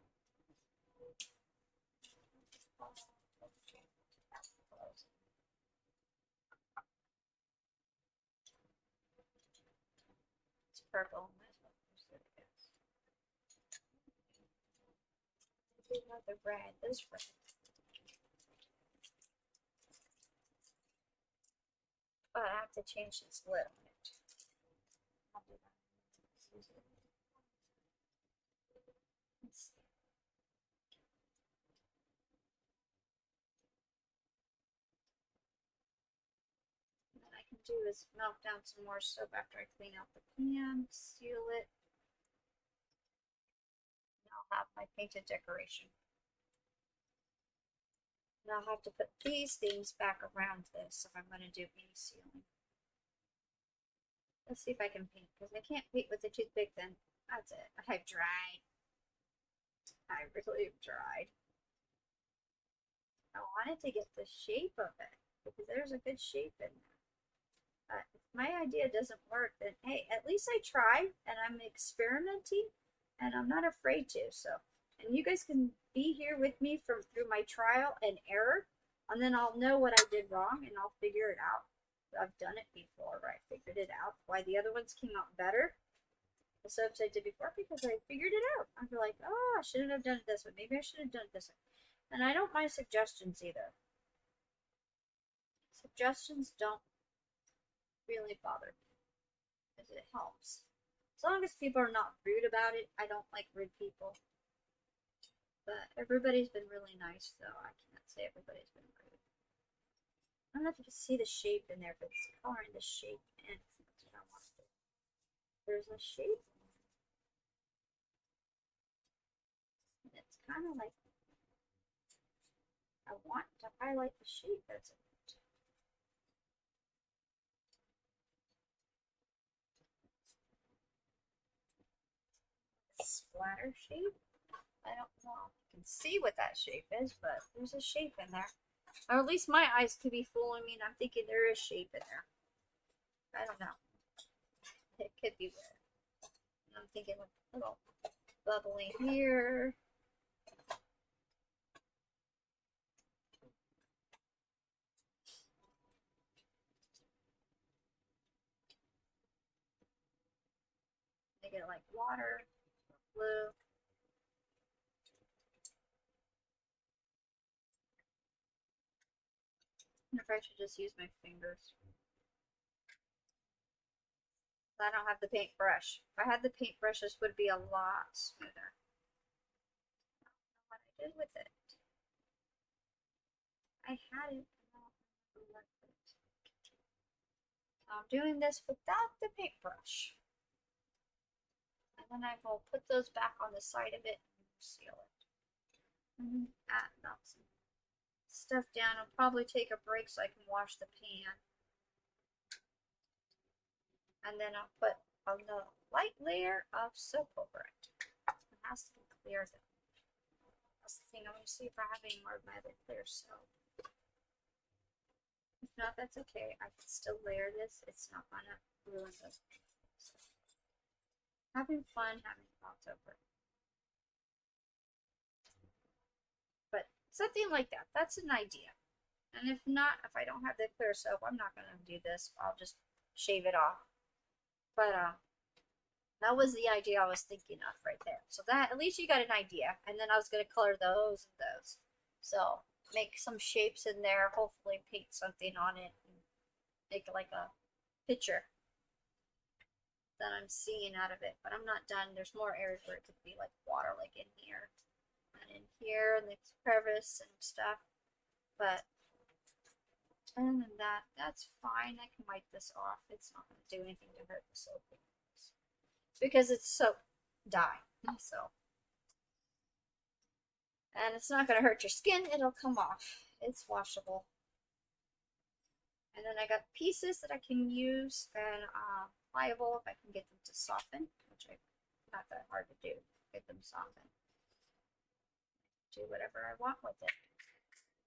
It's purple. Another red. This red. But I have to change this lid on it. I'll do that. Let's see. What I can do is melt down some more soap after I clean out the pan, seal it. And I'll have my painted decoration. And I'll have to put these things back around this if I'm going to do any sealing. Let's see if I can paint, because I can't paint with the toothpick then. That's it. I've tried. I really have tried. I wanted to get the shape of it, because there's a good shape in there. But if my idea doesn't work, then hey, at least I tried, and I'm experimenting, and I'm not afraid to, so. And you guys can be here with me through my trial and error, and then I'll know what I did wrong, and I'll figure it out. I've done it before, where I figured it out. Why the other ones came out better, the soaps I did before, because I figured it out. I'm like, oh, I shouldn't have done it this way. Maybe I should have done it this way. And I don't mind suggestions either. Suggestions don't really bother me, because it helps. As long as people are not rude about it, I don't like rude people. But everybody's been really nice, though. I can't say everybody's been rude. I don't know if you can see the shape in there, but it's coloring the shape in. That's what I want to do. There's a shape. And it's kind of like, I want to highlight the shape that's in it. Splatter shape. I don't know if you can see what that shape is, but there's a shape in there. Or at least my eyes could be fooling me, and I'm thinking there is shape in there. I don't know. It could be weird. And I'm thinking a little bubbly here. They get like water, blue. wonder if I should just use my fingers. I don't have the paintbrush. If I had the paintbrush, this would be a lot smoother. I don't know what I did with it. I had it. I don't remember what I did. I'm doing this without the paintbrush. And then I will put those back on the side of it and seal it. And add some stuff down. I'll probably take a break so I can wash the pan. And then I'll put a light layer of soap over it. It has to be clear though. That's the thing. I'm going to see if I have any more of my other clear soap. If not, that's okay. I can still layer this. It's not going to ruin the so, having fun having thoughts over it. But something like that. That's an idea. And if not, if I don't have the clear soap, I'm not going to do this. I'll just shave it off. But that was the idea I was thinking of right there. So that, at least you got an idea. And then I was going to color those and those. So make some shapes in there. Hopefully paint something on it. And make like a picture that I'm seeing out of it. But I'm not done. There's more areas where it could be like water, like in here. And in here, and the crevice and stuff. But other than that, that's fine. I can wipe this off. It's not going to do anything to hurt the soap. Because it's soap dye. So. And it's not going to hurt your skin. It'll come off. It's washable. And then I got pieces that I can use and pliable if I can get them to soften. Which is not that hard to do. Get them softened. Do whatever I want with it.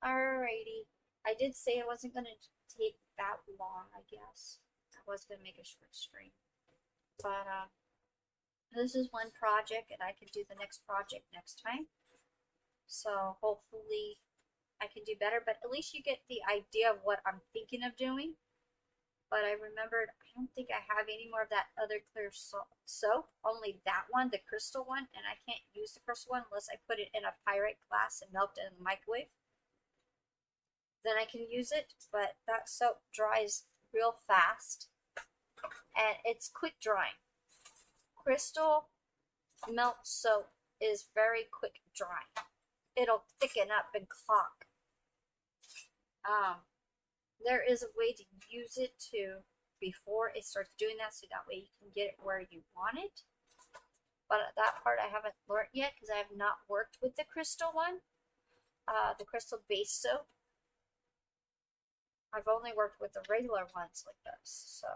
Alrighty. I did say it wasn't going to take that long, I guess. I was going to make a short stream. But, this is one project, and I can do the next project next time. So, hopefully, I can do better. But at least you get the idea of what I'm thinking of doing. But I remembered, I don't think I have any more of that other clear soap. Only that one, the crystal one. And I can't use the crystal one unless I put it in a Pyrex glass and melt it in the microwave. Then I can use it, but that soap dries real fast and it's quick drying. Crystal melt soap is very quick drying. It'll thicken up and clog. There is a way to use it before it starts doing that, so that way you can get it where you want it. But that part I haven't learned yet because I have not worked with the crystal one, the crystal base soap. I've only worked with the regular ones like this, so.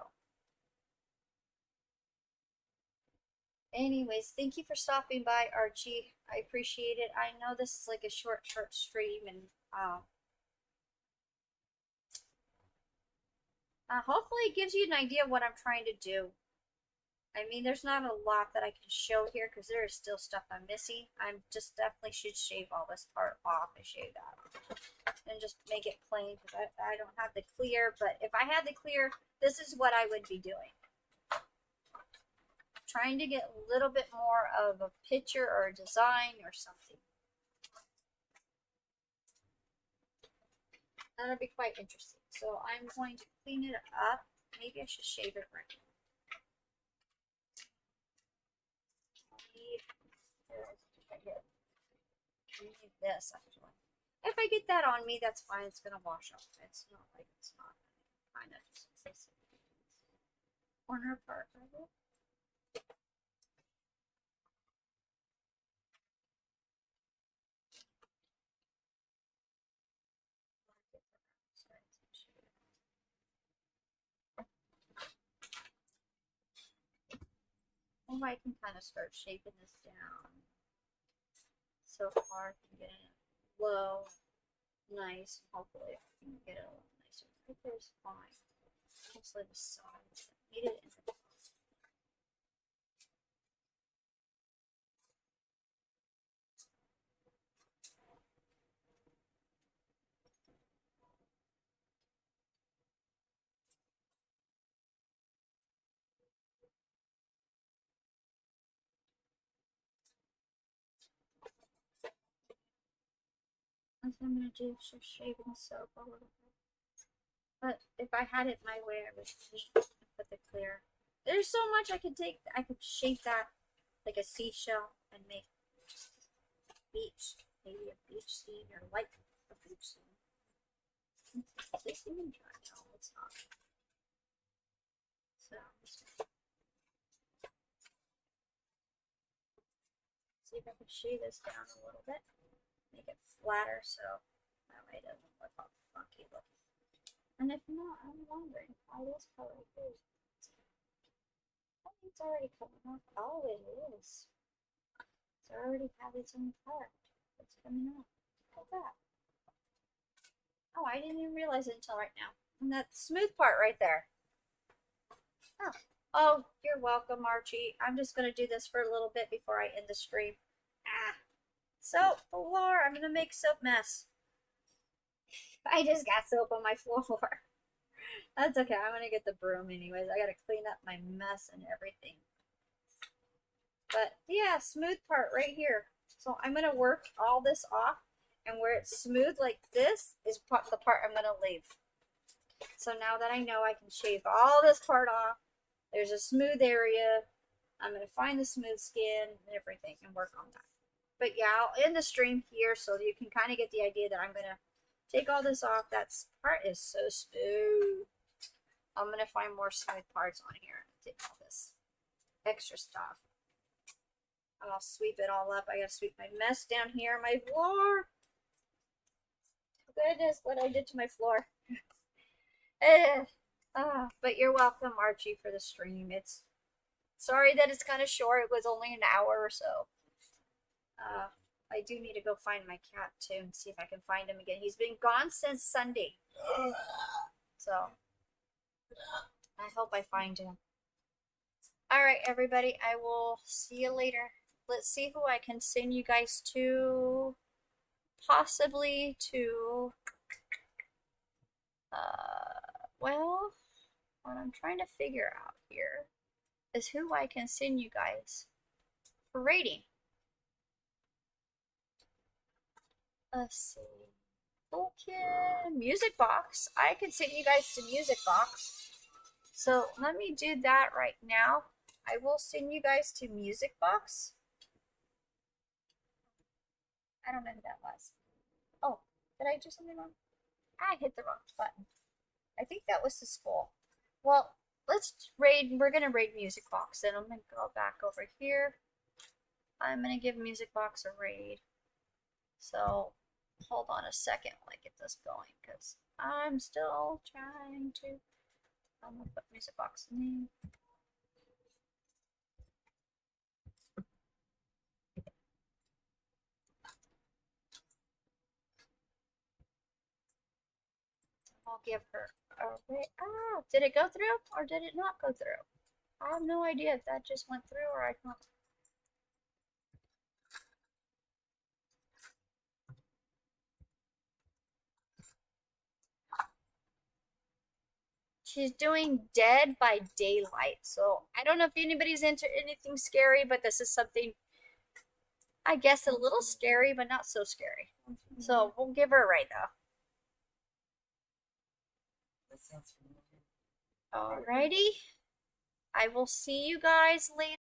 Anyways, thank you for stopping by, Archie. I appreciate it. I know this is like a short stream, and hopefully it gives you an idea of what I'm trying to do. I mean, there's not a lot that I can show here because there is still stuff I'm missing. I just definitely should shave all this part off and shave that. And just make it plain because I don't have the clear. But if I had the clear, this is what I would be doing. Trying to get a little bit more of a picture or a design or something. That'll be quite interesting. So I'm going to clean it up. Maybe I should shave it right now. I need this actually. If I get that on me, that's fine. It's gonna wash off. It's not like it's not. Kind of just this corner part of it. Oh, I can kind of start shaping this down. So far, I can get it low, nice. Hopefully, I can get it a little nicer. Right there's fine. Mostly the sides. I need it in the top. What I'm gonna do is just shaving the soap a little bit. But if I had it my way, I would paint and put the clear. There's so much I could take. I could shape that like a seashell and make beach, maybe a beach scene or like a beach scene. Is this even dry? No, it's not. So I'm just gonna see if I can shade this down a little bit, make it flatter so that way it doesn't look all funky looking. And if not, I'm wondering why this color is. I think it's already coming off. Oh, it is. It's already had its own color. It's coming off. Look at that. Oh, I didn't even realize it until right now. And that smooth part right there. Oh. Oh, you're welcome, Archie. I'm just going to do this for a little bit before I end the stream. Ah. So, floor. I'm going to make soap mess. I just got soap on my floor. That's okay. I'm going to get the broom anyways. I got to clean up my mess and everything. But, yeah, smooth part right here. So, I'm going to work all this off. And where it's smooth like this is the part I'm going to leave. So now that I know I can shave all this part off, there's a smooth area. I'm going to find the smooth skin and everything and work on that. But yeah, I'll end the stream here so you can kind of get the idea that I'm going to take all this off. That part is so smooth. I'm going to find more smooth parts on here and take all this extra stuff. And I'll sweep it all up. I got to sweep my mess down here on my floor. Goodness, what I did to my floor. But you're welcome, Archie, for the stream. It's sorry that it's kind of short. It was only an hour or so. I do need to go find my cat too and see if I can find him again. He's been gone since Sunday. So I hope I find him. All right, everybody. I will see you later. Let's see who I can send you guys to. Possibly to, well, what I'm trying to figure out here is who I can send you guys for rating. Let's see. Okay, Music Box. I can send you guys to Music Box. So let me do that right now. I will send you guys to Music Box. I don't know who that was. Oh, did I do something wrong? I hit the wrong button. I think that was the school. Well, let's raid. We're going to raid Music Box. And I'm going to go back over here. I'm going to give Music Box a raid. So, hold on a second while I get this going. Because I'm still trying to. I'm going to put Music Box name. I'll give her a raid. Ah, did it go through or did it not go through? I have no idea if that just went through or I can't. She's doing Dead by Daylight. So I don't know if anybody's into anything scary, but this is something, I guess, a little scary, but not so scary. So we'll give her a raid though. That sounds familiar. Alrighty. I will see you guys later.